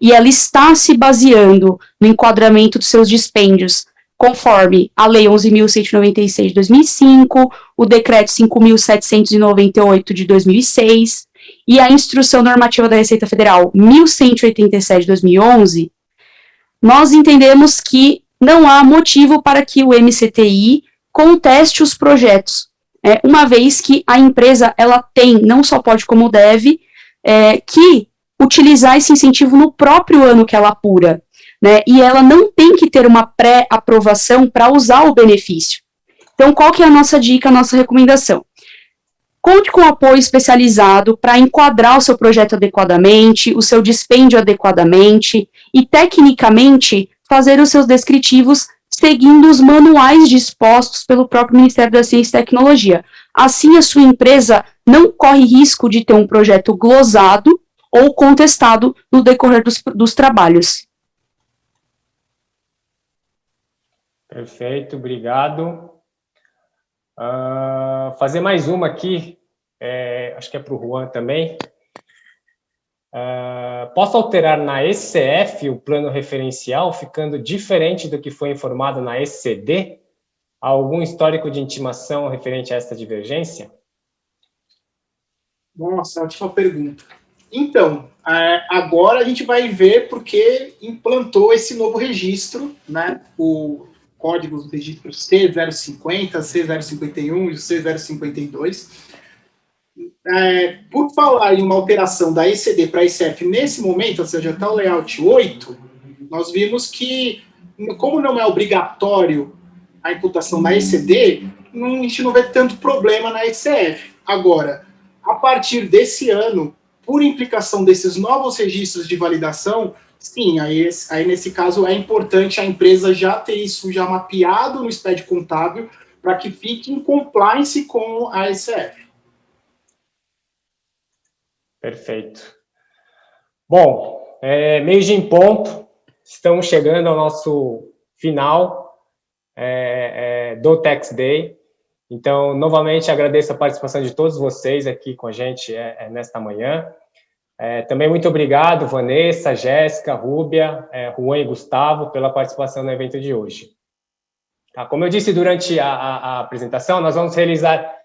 e ela está se baseando no enquadramento dos seus dispêndios conforme a Lei 11.196 de 2005, o Decreto 5.798 de 2006 e a Instrução Normativa da Receita Federal 1.187 de 2011, nós entendemos que não há motivo para que o MCTI conteste os projetos, uma vez que a empresa, ela tem, não só pode como deve, que utilizar esse incentivo no próprio ano que ela apura, né, e ela não tem que ter uma pré-aprovação para usar o benefício. Então, qual que é a nossa dica, a nossa recomendação? Conte com apoio especializado para enquadrar o seu projeto adequadamente, o seu dispêndio adequadamente e, tecnicamente, fazer os seus descritivos seguindo os manuais dispostos pelo próprio Ministério da Ciência e Tecnologia. Assim, a sua empresa não corre risco de ter um projeto glosado ou contestado no decorrer dos trabalhos. Perfeito, obrigado. Fazer mais uma aqui, acho que é para o Juan também. Posso alterar na ECF o plano referencial, ficando diferente do que foi informado na ECD? Há algum histórico de intimação referente a esta divergência? Nossa, ótima pergunta. Então, agora a gente vai ver porque implantou esse novo registro, né? O código do registro C050, C051 e o C052. Por falar em uma alteração da ECD para a ECF nesse momento, ou seja, está o layout 8, nós vimos que, como não é obrigatório a imputação na ECD, a gente não vê tanto problema na ECF. Agora, a partir desse ano, por implicação desses novos registros de validação, sim, aí nesse caso é importante a empresa já ter isso já mapeado no SPED contábil para que fique em compliance com a ECF. Perfeito. Bom, meio-dia em ponto, estamos chegando ao nosso final do Tax Day. Então, novamente, agradeço a participação de todos vocês aqui com a gente nesta manhã. Também muito obrigado, Vanessa, Jéssica, Rúbia, Juan e Gustavo, pela participação no evento de hoje. Tá, como eu disse durante a apresentação, nós vamos realizar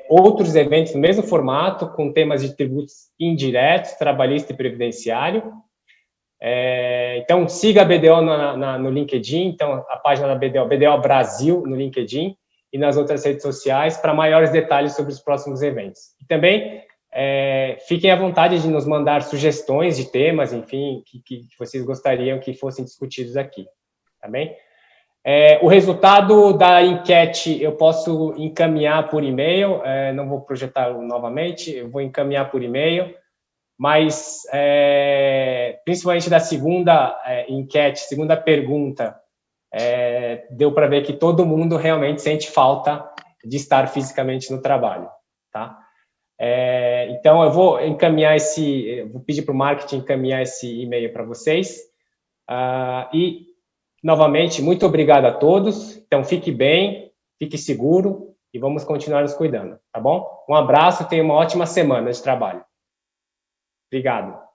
outros eventos no mesmo formato, com temas de tributos indiretos, trabalhista e previdenciário. Então, siga a BDO no LinkedIn, então, a página da BDO, BDO Brasil, no LinkedIn, e nas outras redes sociais, para maiores detalhes sobre os próximos eventos. E também, fiquem à vontade de nos mandar sugestões de temas, enfim, que vocês gostariam que fossem discutidos aqui, tá bem? O resultado da enquete eu posso encaminhar por e-mail, não vou projetar novamente, eu vou encaminhar por e-mail, mas principalmente da segunda enquete, segunda pergunta, deu para ver que todo mundo realmente sente falta de estar fisicamente no trabalho, tá? Então, eu vou encaminhar vou pedir para o marketing encaminhar esse e-mail para vocês, e, novamente, muito obrigado a todos, então fique bem, fique seguro, e vamos continuar nos cuidando, tá bom? Um abraço, tenha uma ótima semana de trabalho. Obrigado.